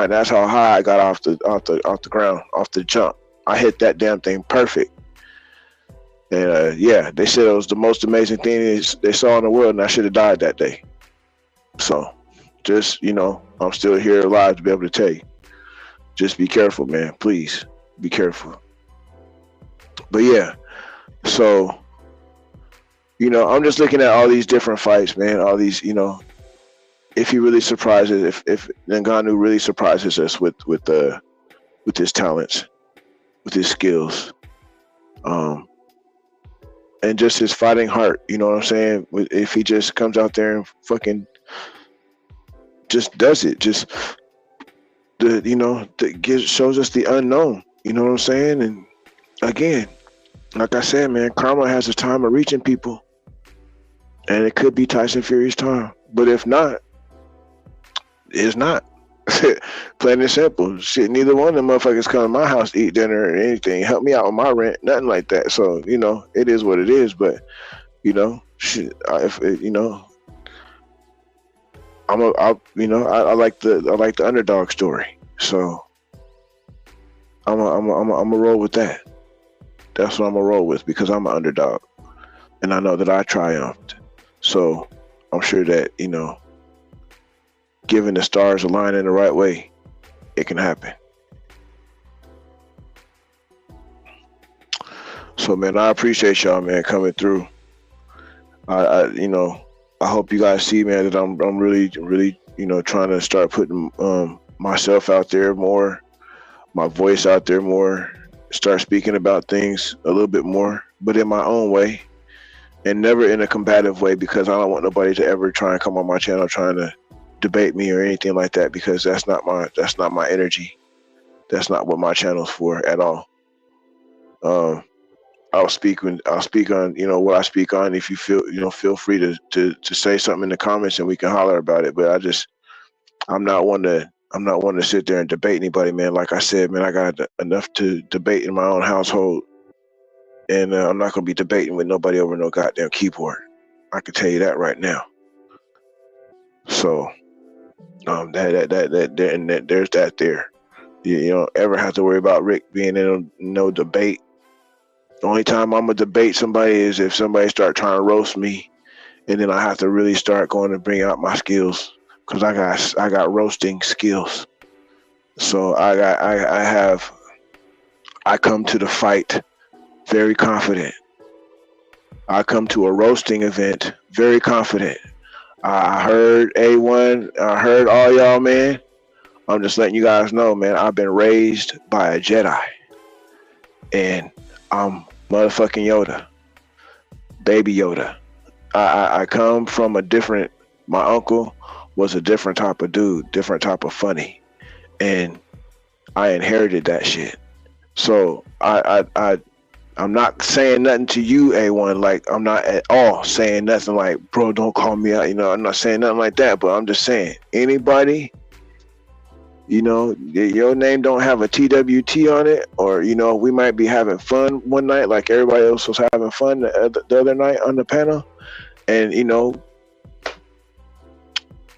That's how high I got off the ground, off the jump. I hit that damn thing perfect. And yeah, they said it was the most amazing thing they saw in the world, and I should have died that day. So, just, I'm still here alive to be able to tell you. Just be careful, man. Please be careful. But yeah, so, I'm just looking at all these different fights, man. All these, if he really surprises, if Ngannou really surprises us with his talents, with his skills, and just his fighting heart, you know what I'm saying? If he just comes out there and fucking just does it, just shows us the unknown, you know what I'm saying? And again, like I said, man, karma has a time of reaching people, and it could be Tyson Fury's time. But if not, it's not. Plain and simple. Shit, neither one of them motherfuckers come to my house to eat dinner or anything, help me out with my rent, nothing like that. So, it is what it is. But, shit, I like the underdog story. So I'm a roll with that. That's what I'm gonna roll with, because I'm an underdog, and I know that I triumphed. So I'm sure that, given the stars align in the right way, it can happen. So, man, I appreciate y'all, man, coming through. I hope you guys see, man, that I'm really, trying to start putting myself out there more, my voice out there more, start speaking about things a little bit more, but in my own way, and never in a combative way, because I don't want nobody to ever try and come on my channel trying to debate me or anything like that, because that's not my energy. That's not what my channel's for at all. I'll speak on what I speak on. If you feel free to say something in the comments and we can holler about it. But I'm not one to sit there and debate anybody, man. Like I said, man, I got enough to debate in my own household, and I'm not gonna be debating with nobody over no goddamn keyboard. I can tell you that right now. So there's that there. You don't ever have to worry about Rick being in no debate. The only time I'm gonna debate somebody is if somebody start trying to roast me, and then I have to really start going to bring out my skills, because I got roasting skills. So I come to the fight very confident. I come to a roasting event very confident. I heard A1, I heard all y'all, man. I'm just letting you guys know, man, I've been raised by a Jedi, and I'm motherfucking Yoda, baby Yoda. I come from my uncle was a different type of dude, different type of funny, and I inherited that shit. So I'm not saying nothing to you, A1. Like, I'm not at all saying nothing like, bro, don't call me out. I'm not saying nothing like that, but I'm just saying, anybody, your name don't have a TWT on it, or, we might be having fun one night like everybody else was having fun the other night on the panel, and,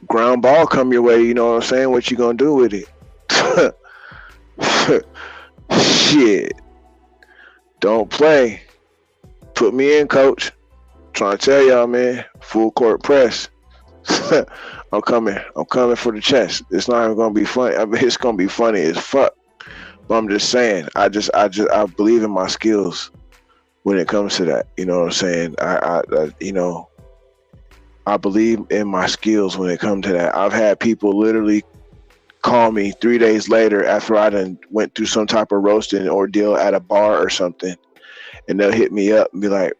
ground ball come your way, you know what I'm saying? What you gonna do with it? Shit. Don't play. Put me in, coach. Trying to tell y'all, man. Full court press. I'm coming for the chest. It's not even gonna be funny. I mean, it's gonna be funny as fuck. But I'm just saying, I believe in my skills when it comes to that. You know what I'm saying? I believe in my skills when it comes to that. I've had people literally call me 3 days later after I done went through some type of roasting ordeal at a bar or something, and they'll hit me up and be like,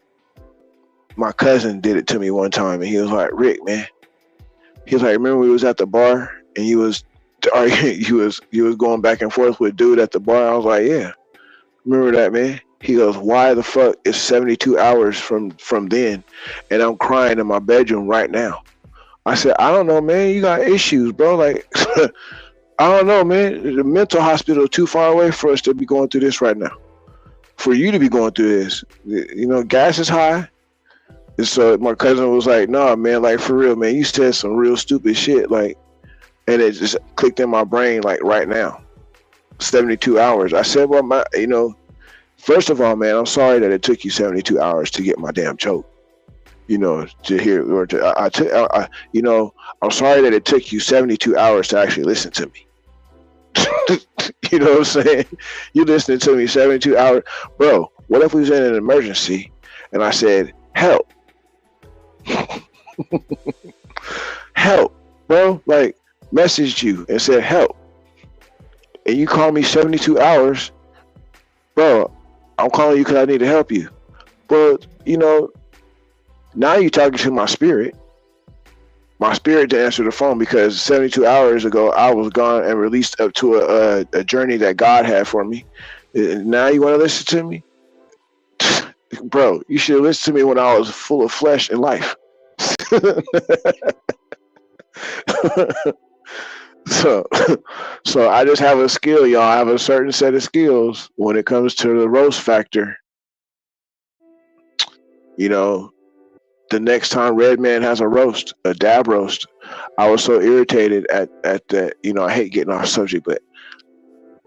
my cousin did it to me one time, and he was like, Rick, man, he was like, remember we was at the bar and you was going back and forth with dude at the bar? I was like, yeah, remember that, man. He goes, why the fuck is 72 hours from then and I'm crying in my bedroom right now? I said, I don't know, man. You got issues, bro. Like, I don't know, man. The mental hospital is too far away for us to be going through this right now. For you to be going through this, gas is high. And so my cousin was like, nah, man, like, for real, man, you said some real stupid shit. Like, And it just clicked in my brain like right now. 72 hours. I said, well, first of all, man, I'm sorry that it took you 72 hours to get my damn joke. To hear or to I'm sorry that it took you 72 hours to actually listen to me. You know what I'm saying? You listening to me 72 hours, bro. What if we was in an emergency and I said, help, help, bro? Like, messaged you and said, help, and you call me 72 hours, bro. I'm calling you because I need to help you. But, now you're talking to my spirit. My spirit to answer the phone because 72 hours ago I was gone and released up to a journey that God had for me. Now you want to listen to me? Bro, you should listen to me when I was full of flesh and life. so so I just have a skill, y'all. I have a certain set of skills when it comes to the roast factor. You know, the next time Redman has a roast, a dab roast, I was so irritated at that. I hate getting off subject, but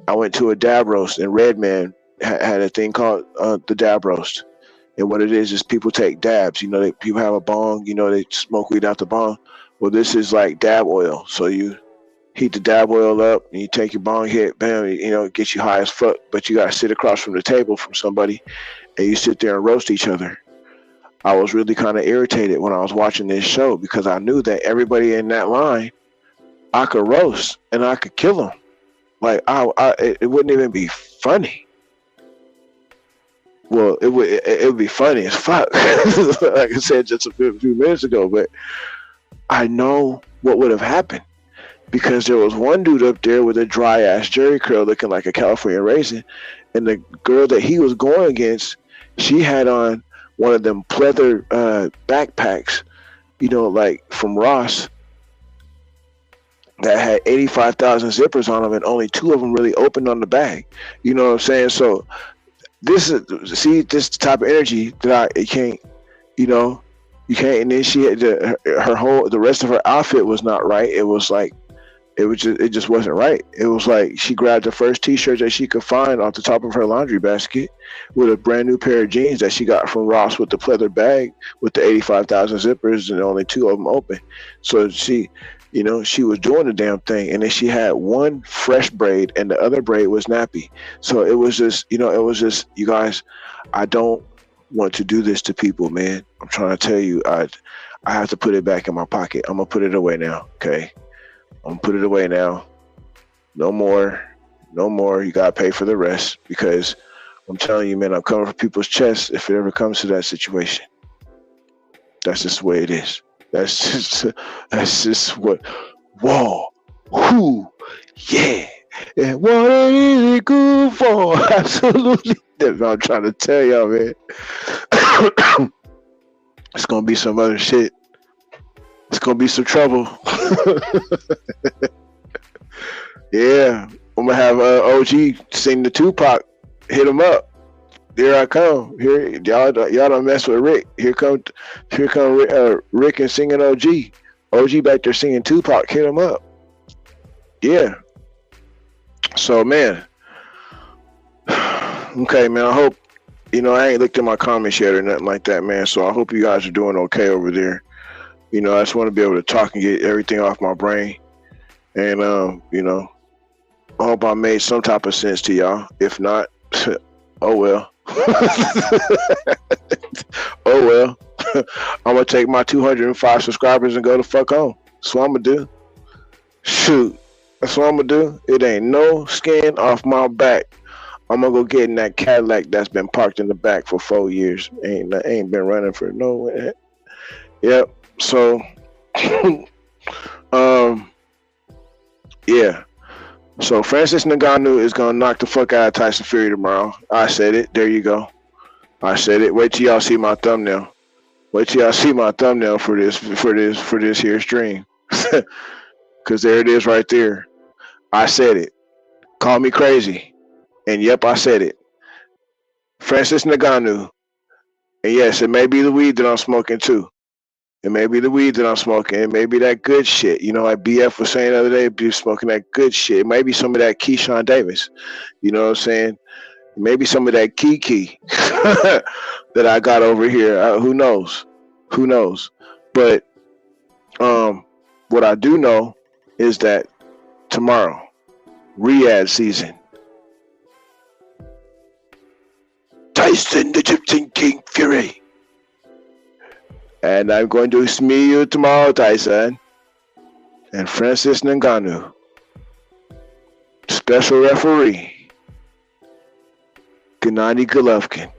I went to a dab roast and Redman had a thing called the dab roast. And what it is people take dabs. People have a bong. They smoke weed out the bong. Well, this is like dab oil. So you heat the dab oil up and you take your bong hit, bam, it gets you high as fuck. But you gotta sit across from the table from somebody and you sit there and roast each other. I was really kind of irritated when I was watching this show because I knew that everybody in that line, I could roast and I could kill them. Like it wouldn't even be funny. Well, it would be funny as fuck, like I said just a few minutes ago. But I know what would have happened because there was one dude up there with a dry ass jerry curl looking like a California raisin, and the girl that he was going against, she had on one of them pleather backpacks, like from Ross, that had 85,000 zippers on them, and only 2 of them really opened on the bag. You know what I'm saying? So this type of energy that you can't, you can't. And then she had the rest of her outfit was not right. It was like it just wasn't right. It was like she grabbed the first T-shirt that she could find off the top of her laundry basket with a brand new pair of jeans that she got from Ross with the pleather bag with the 85,000 zippers and only 2 of them open. So she was doing the damn thing, and then she had one fresh braid and the other braid was nappy. So it was just, you guys, I don't want to do this to people, man. I'm trying to tell you, I have to put it back in my pocket. I'm gonna put it away now, okay? I'm gonna put it away now. No more. You gotta pay for the rest because I'm telling you, man, I'm coming for people's chests if it ever comes to that situation. That's just the way it is. That's just what. Whoa, whoo, yeah. And what is it good for? Absolutely. That's what I'm trying to tell y'all, man. It's gonna be some other shit. It's gonna be some trouble. Yeah, I'm gonna have OG sing the Tupac. Hit him up. Here I come. Here y'all don't mess with Rick. Here come Rick and singing OG. OG back there singing Tupac. Hit him up. Yeah. So man. Okay, man. I hope I ain't looked at my comments yet or nothing like that, man. So I hope you guys are doing okay over there. I just want to be able to talk and get everything off my brain. And I hope I made some type of sense to y'all. If not, oh well. Oh well. I'm gonna take my 205 subscribers and go the fuck home. That's what I'm gonna do. Shoot. That's what I'm gonna do. It ain't no skin off my back. I'm gonna go get in that Cadillac that's been parked in the back for 4 years. Ain't been running for no. Yep. So, yeah. So Francis Ngannou is gonna knock the fuck out of Tyson Fury tomorrow. I said it. There you go. I said it. Wait till y'all see my thumbnail. Wait till y'all see my thumbnail for this here stream. Cause there it is right there. I said it. Call me crazy. And yep, I said it. Francis Ngannou. And yes, it may be the weed that I'm smoking too. It may be the weed that I'm smoking. It may be that good shit. You know, like BF was saying the other day, be smoking that good shit. It might be some of that Keyshawn Davis. You know what I'm saying? Maybe some of that Kiki that I got over here. Who knows? Who knows? But what I do know is that tomorrow, Riyadh season, Tyson the Egyptian King Fury. And I'm going to see you tomorrow, Tyson. And Francis Ngannou, special referee, Gennady Golovkin.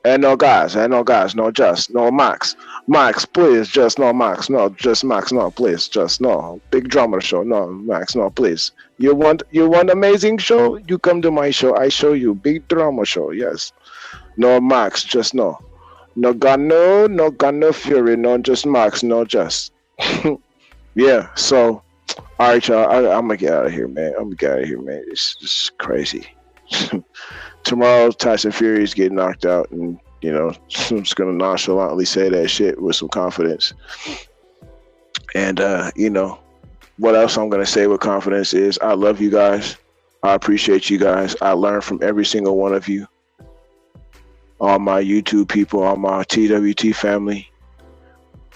And no guys, no just, no Max. Max, please, just no Max, no, just Max, no, please, just no. Big drama show, no, Max, no, please. You want amazing show? You come to my show, I show you. Big drama show, yes. No Max, just no. No Ngannou Fury, no just Max, no just. Yeah, so, all right, y'all, I'm gonna get out of here, man. It's just crazy. Tomorrow, Tyson Fury is getting knocked out, and you know, I'm just gonna nonchalantly say that shit with some confidence. And you know, what else I'm gonna say with confidence is I love you guys. I appreciate you guys. I learn from every single one of you. All my YouTube people, all my TWT family.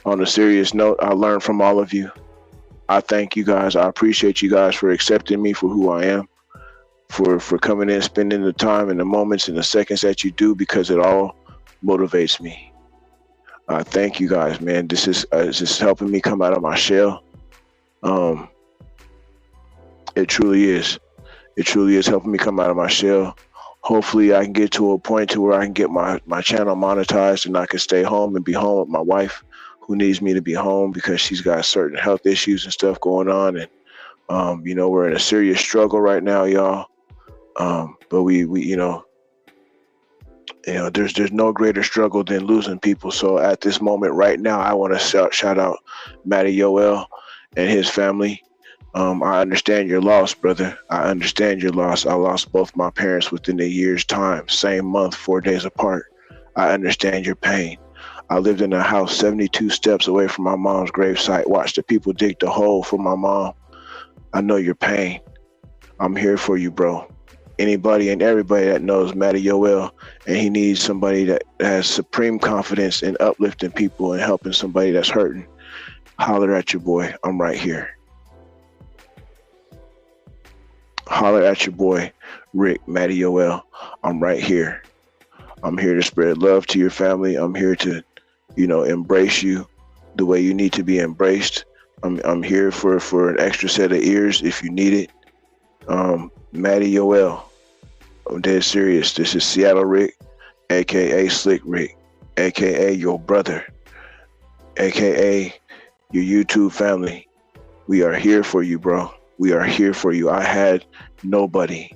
On a serious note, I learn from all of you. I thank you guys. I appreciate you guys for accepting me for who I am. For coming in, spending the time and the moments and the seconds that you do, because it all motivates me. Thank you guys, man. This is helping me come out of my shell. It truly is. It truly is helping me come out of my shell. Hopefully I can get to a point to where I can get my channel monetized and I can stay home and be home with my wife, who needs me to be home because she's got certain health issues and stuff going on. And, you know, we're in a serious struggle right now, y'all. But we you know, there's no greater struggle than losing people. So at this moment right now, I want to shout out Matty Yoel and his family. I understand your loss, brother. I understand your loss. I lost both my parents within a year's time, same month, 4 days apart. I understand your pain. I lived in a house 72 steps away from my mom's gravesite, watched the people dig the hole for my mom. I know your pain. I'm here for you, bro. Anybody and everybody that knows Matty Yoel and he needs somebody that has supreme confidence in uplifting people and helping somebody that's hurting, holler at your boy. I'm right here. Holler at your boy, Rick, Matty Yoel. I'm right here. I'm here to spread love to your family. I'm here to, you know, embrace you the way you need to be embraced. I'm here for an extra set of ears if you need it. Matty Yoel, I'm dead serious. This is Seattle Rick, aka Slick Rick, aka your brother, aka your YouTube family. We are here for you, bro. We are here for you. I had nobody.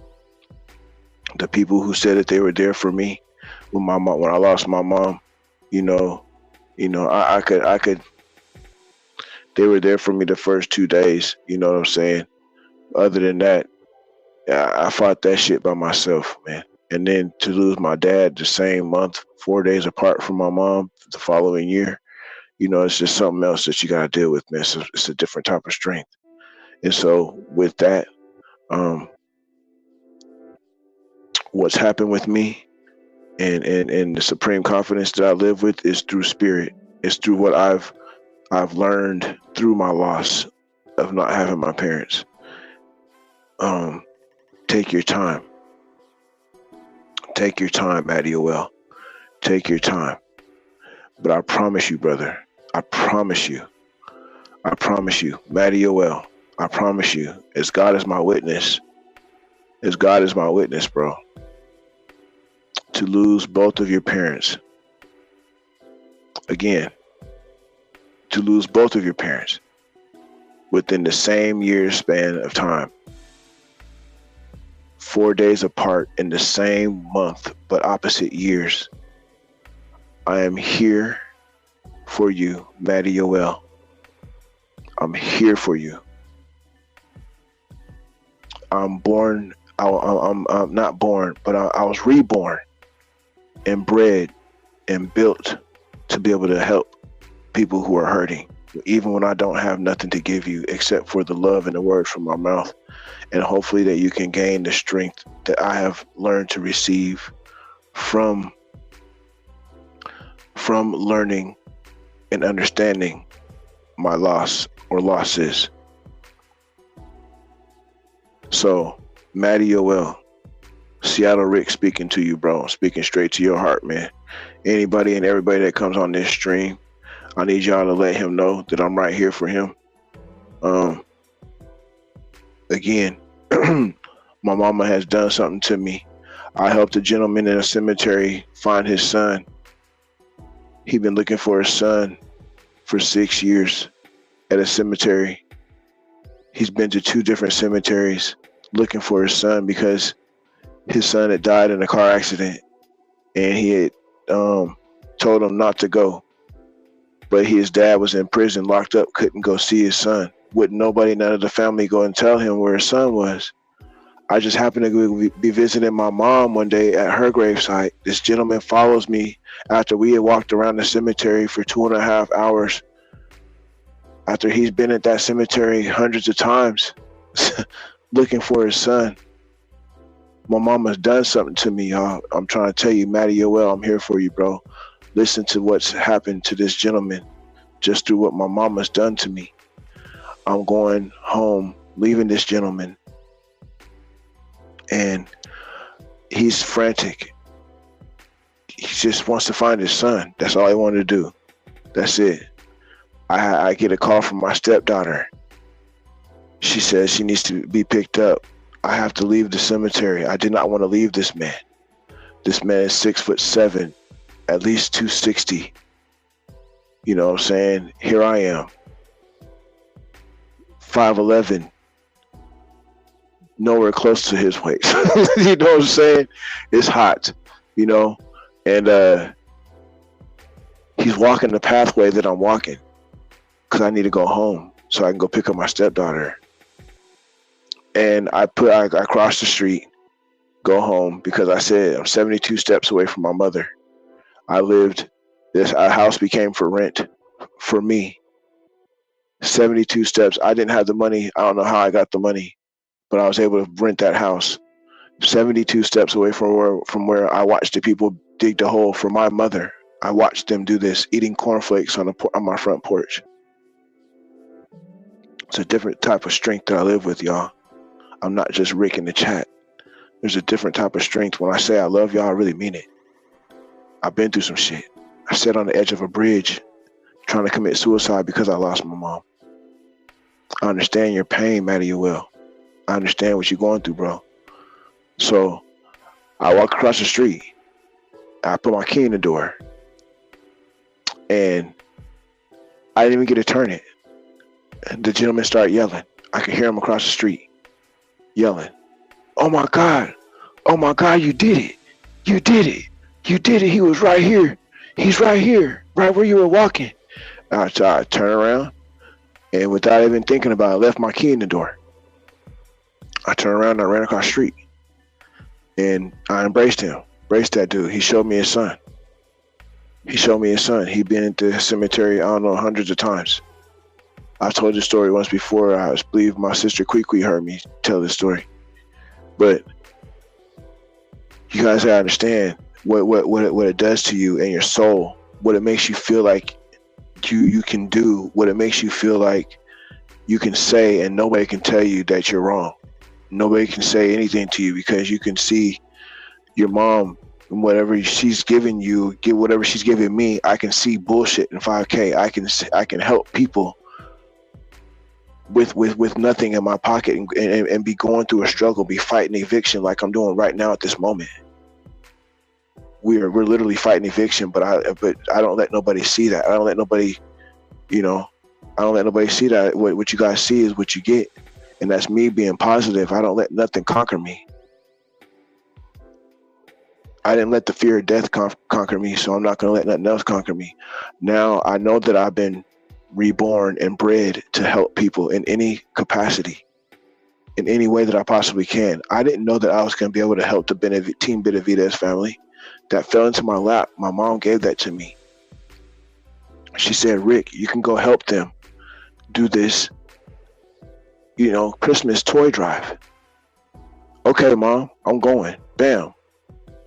The people who said that they were there for me when my mom, when I lost my mom, I could. They were there for me the first 2 days. You know what I'm saying? Other than that, I fought that shit by myself, man. And then to lose my dad the same month, 4 days apart from my mom the following year, you know, it's just something else that you got to deal with, man. So it's a different type of strength. And so with that, what's happened with me and the supreme confidence that I live with is through spirit. It's through what I've learned through my loss of not having my parents. Take your time. Take your time, Matty Yoel. Take your time. But I promise you, brother, I promise you, Matty Yoel, I promise you, as God is my witness, bro, to lose both of your parents, again, to lose both of your parents within the same year span of time, 4 days apart in the same month, but opposite years. I am here for you, Matty Yoel. I'm here for you. I'm not born, but I was reborn and bred and built to be able to help people who are hurting, even when I don't have nothing to give you except for the love and the words from my mouth. And hopefully that you can gain the strength that I have learned to receive from learning and understanding my loss or losses. So, Matty Yoel, Seattle Rick speaking to you, bro. Speaking straight to your heart, man. Anybody and everybody that comes on this stream, I need y'all to let him know that I'm right here for him. Again, my mama has done something to me. I helped a gentleman in a cemetery find his son. He'd been looking for his son for 6 years at a cemetery. He's been to 2 different cemeteries looking for his son because his son had died in a car accident, and he had told him not to go. But his dad was in prison, locked up, couldn't go see his son. Wouldn't nobody, none of the family, go and tell him where his son was. I just happened to be visiting my mom one day at her gravesite. This gentleman follows me after we had walked around the cemetery for 2.5 hours. After he's been at that cemetery hundreds of times looking for his son. My mama's done something to me, y'all. I'm trying to tell you, Matty Yoel, I'm here for you, bro. Listen to what's happened to this gentleman just through what my mama's done to me. I'm going home, leaving this gentleman, and he's frantic. He just wants to find his son. That's all he wanted to do. That's it. I get a call from my stepdaughter. She says she needs to be picked up. I have to leave the cemetery. I did not want to leave this man. This man is 6'7", at least 260. You know what I'm saying? Here I am, 5'11", nowhere close to his weight. You know what I'm saying? It's hot, you know? And he's walking the pathway that I'm walking because I need to go home so I can go pick up my stepdaughter. And I crossed the street, go home, because I said I'm 72 steps away from my mother. Our house became for rent for me. 72 steps. I didn't have the money. I don't know how I got the money, but I was able to rent that house 72 steps away from where I watched the people dig the hole for my mother. I watched them do this, eating cornflakes on my front porch. It's a different type of strength that I live with, y'all. I'm not just Rick in the chat. There's a different type of strength. When I say I love y'all, I really mean it. I've been through some shit. I sat on the edge of a bridge trying to commit suicide because I lost my mom. I understand your pain, Matty Yoel. I understand what you're going through, bro. So I walk across the street. I put my key in the door. And I didn't even get to turn it. And the gentleman started yelling. I could hear him across the street yelling, "Oh my God, you did it. You did it. You did it. He was right here. He's right here, right where you were walking." I turned around, and without even thinking about it, I left my key in the door. I turned around and I ran across the street. And I embraced him, embraced that dude. He showed me his son. He'd been at the cemetery, I don't know, hundreds of times. I've told this story once before. I believe my sister Kwee heard me tell this story. But you guys gotta understand what it does to you and your soul, what it makes you feel like you can do, what it makes you feel like you can say, and nobody can tell you that you're wrong. Nobody can say anything to you because you can see your mom and whatever she's giving you, whatever she's giving me. I can see bullshit in 5K. I can help people with nothing in my pocket and be going through a struggle, be fighting eviction like I'm doing right now at this moment. We're literally fighting eviction, but I don't let nobody see that. I don't let nobody, I don't let nobody see that. What you guys see is what you get, and that's me being positive. I don't let nothing conquer me. I didn't let the fear of death conquer me, so I'm not going to let nothing else conquer me. Now I know that I've been reborn and bred to help people in any capacity, in any way that I possibly can. I didn't know that I was going to be able to help the Team Benavidez family. That fell into my lap. My mom gave that to me. She said, Rick, you can go help them do this, Christmas toy drive. Okay, Mom, I'm going. Bam.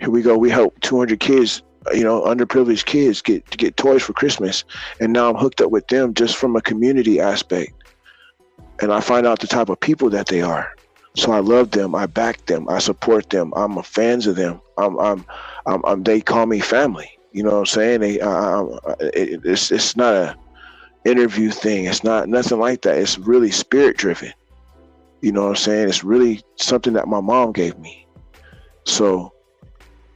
Here we go. We help 200 kids, underprivileged kids get toys for Christmas. And now I'm hooked up with them just from a community aspect. And I find out the type of people that they are. So I love them. I back them. I support them. I'm a fans of them. They call me family. You know what I'm saying? It's not a interview thing. It's not nothing like that. It's really spirit driven. You know what I'm saying? It's really something that my mom gave me. So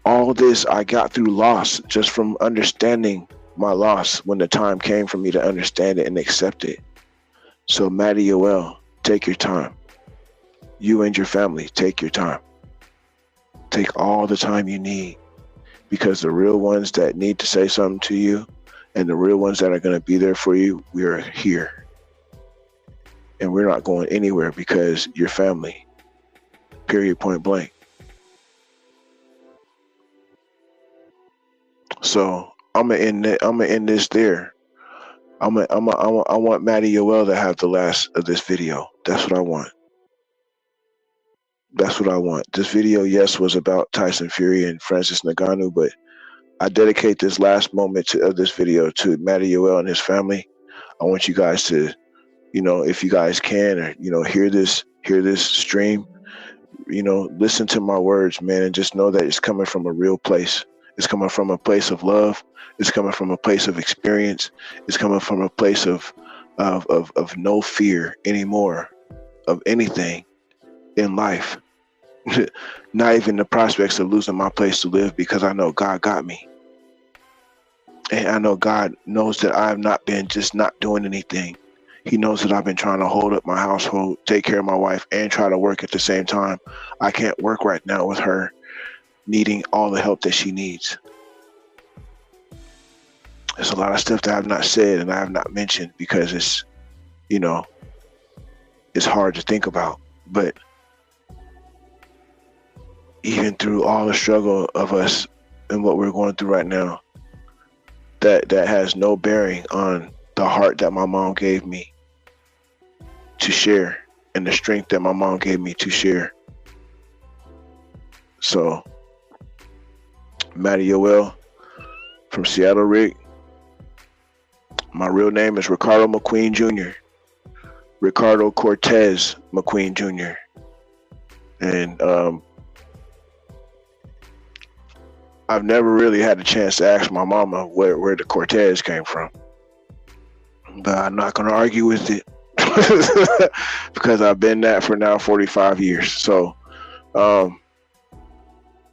all this I got through loss, just from understanding my loss when the time came for me to understand it and accept it. So Maddie Yoel, take your time. You and your family, take your time. Take all the time you need, because the real ones that need to say something to you and the real ones that are going to be there for you, we are here. And we're not going anywhere, because you're family. Period, point blank. So I'm gonna end this there. I want Maddie Yoel to have the last of this video. That's what I want. That's what I want. This video, yes, was about Tyson Fury and Francis Ngannou, but I dedicate this last moment of this video to Maddie Yoel and his family. I want you guys to, if you guys can, or hear this stream, listen to my words, man, and just know that it's coming from a real place. It's coming from a place of love. It's coming from a place of experience. It's coming from a place of no fear anymore of anything in life. Not even the prospects of losing my place to live, because I know God got me. And I know God knows that I have not been just not doing anything. He knows that I've been trying to hold up my household, take care of my wife, and try to work at the same time. I can't work right now with her needing all the help that she needs. There's a lot of stuff that I have not said and I have not mentioned, because it's, it's hard to think about. But even through all the struggle of us and what we're going through right now, that has no bearing on the heart that my mom gave me to share, and the strength that my mom gave me to share. So, Maddie Yoel from Seattle, Rick. My real name is Ricardo McQueen Jr. Ricardo Cortez McQueen Jr. And I've never really had a chance to ask my mama where the Cortez came from. But I'm not going to argue with it because I've been that for now 45 years. So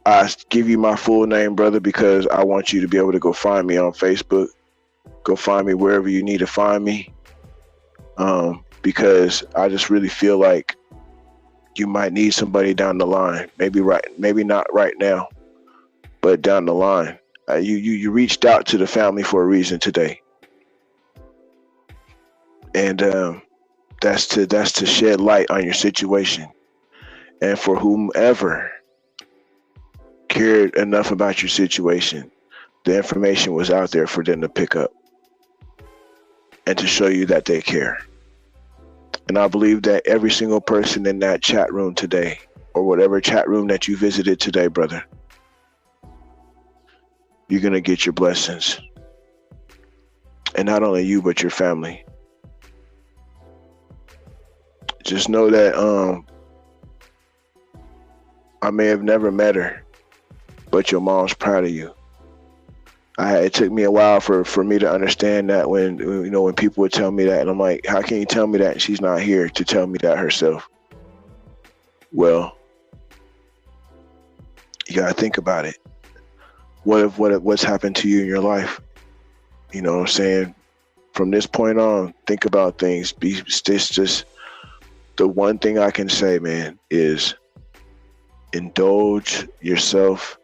I give you my full name, brother, because I want you to be able to go find me on Facebook. Go find me wherever you need to find me. Because I just really feel like you might need somebody down the line. Maybe not right now, but down the line. You reached out to the family for a reason today. And that's to shed light on your situation. And for whomever cared enough about your situation, the information was out there for them to pick up and to show you that they care. And I believe that every single person in that chat room today, or whatever chat room that you visited today, brother, you're going to get your blessings. And not only you, but your family. Just know that I may have never met her, but your mom's proud of you. It took me a while for me to understand that when people would tell me that, and I'm like, how can you tell me that and she's not here to tell me that herself? Well, you gotta think about it. What's happened to you in your life? You know what I'm saying? From this point on, think about things. Just the one thing I can say, man, is indulge yourself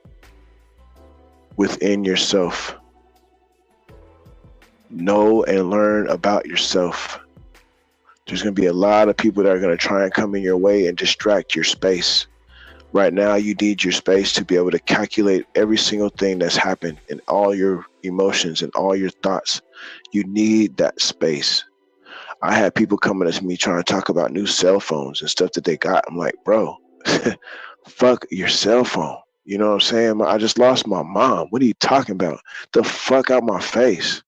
within yourself. Know and learn about yourself. There's going to be a lot of people that are going to try and come in your way and distract your space. Right now, you need your space to be able to calculate every single thing that's happened and all your emotions and all your thoughts. You need that space. I had people coming to me trying to talk about new cell phones and stuff that they got. I'm like, bro, fuck your cell phone. You know what I'm saying? I just lost my mom. What are you talking about? The fuck out my face.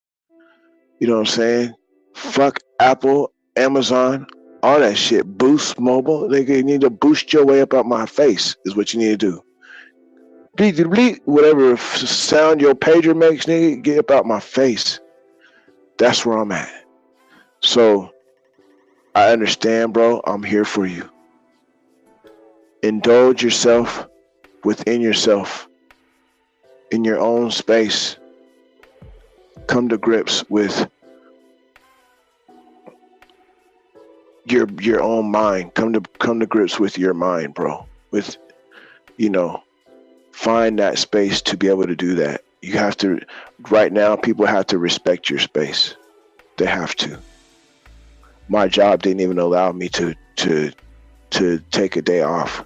You know what I'm saying? Fuck Apple, Amazon, all that shit. Boost mobile. Nigga, you need to boost your way up out my face, is what you need to do. Bleep, bleep, bleep, whatever sound your pager makes, nigga, get up out my face. That's where I'm at. So I understand, bro. I'm here for you. Indulge yourself within yourself, in your own space. Come to grips with your own mind. Come to grips with your mind, bro. With, you know, find that space to be able to do that. You have to. Right now, people have to respect your space. They have to. My job didn't even allow me to take a day off.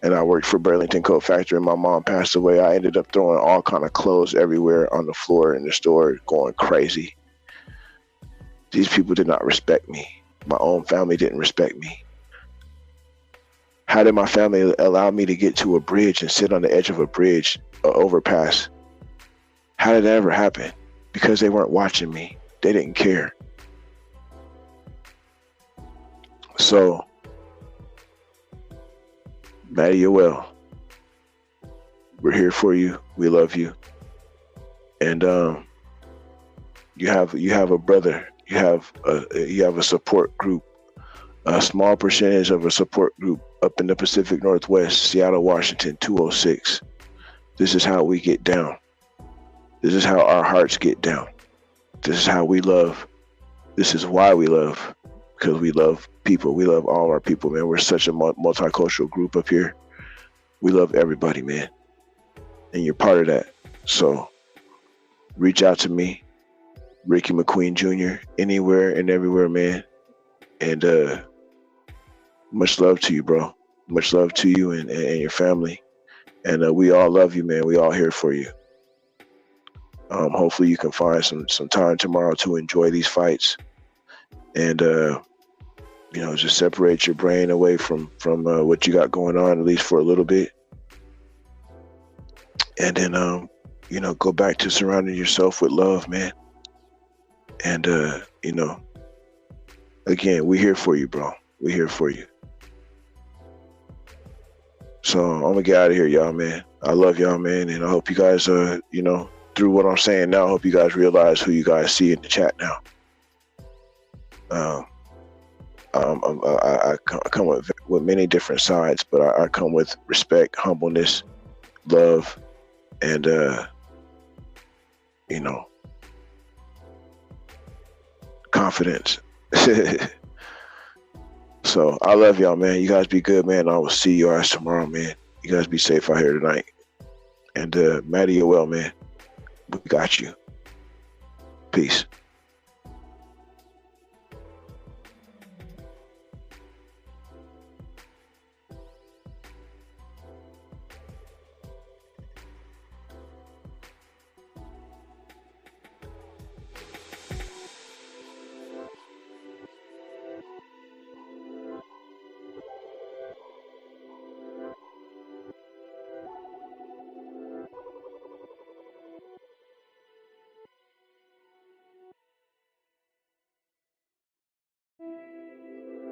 And I worked for Burlington Coat Factory, and my mom passed away. I ended up throwing all kind of clothes everywhere on the floor in the store, going crazy. These people did not respect me. My own family didn't respect me. How did my family allow me to get to a bridge and sit on the edge of a bridge, or overpass? How did that ever happen? Because they weren't watching me. They didn't care. So, Maddie, you're well. We're here for you. We love you. And you have a brother. You have a support group. A small percentage of a support group up in the Pacific Northwest, Seattle, Washington, 206. This is how we get down. This is how our hearts get down. This is how we love. This is why we love. Because we love people. We love all our people, man. We're such a multicultural group up here. We love everybody, man. And you're part of that. So reach out to me, Ricky McQueen Jr., anywhere and everywhere, man. And much love to you, bro. Much love to you and your family. And we all love you, man. We all here for you. Hopefully you can find some time tomorrow to enjoy these fights. And just separate your brain away from what you got going on, at least for a little bit. And then, go back to surrounding yourself with love, man. And, again, we're here for you, bro. We're here for you. So I'm going to get out of here, y'all, man. I love y'all, man. And I hope you guys, through what I'm saying now, I hope you guys realize who you guys see in the chat now. I come with many different sides, but I come with respect, humbleness, love, and confidence. So I love y'all, man. You guys be good, man. I will see you guys tomorrow, man. You guys be safe out here tonight. And Maddie, you're well, man. We got you. Peace.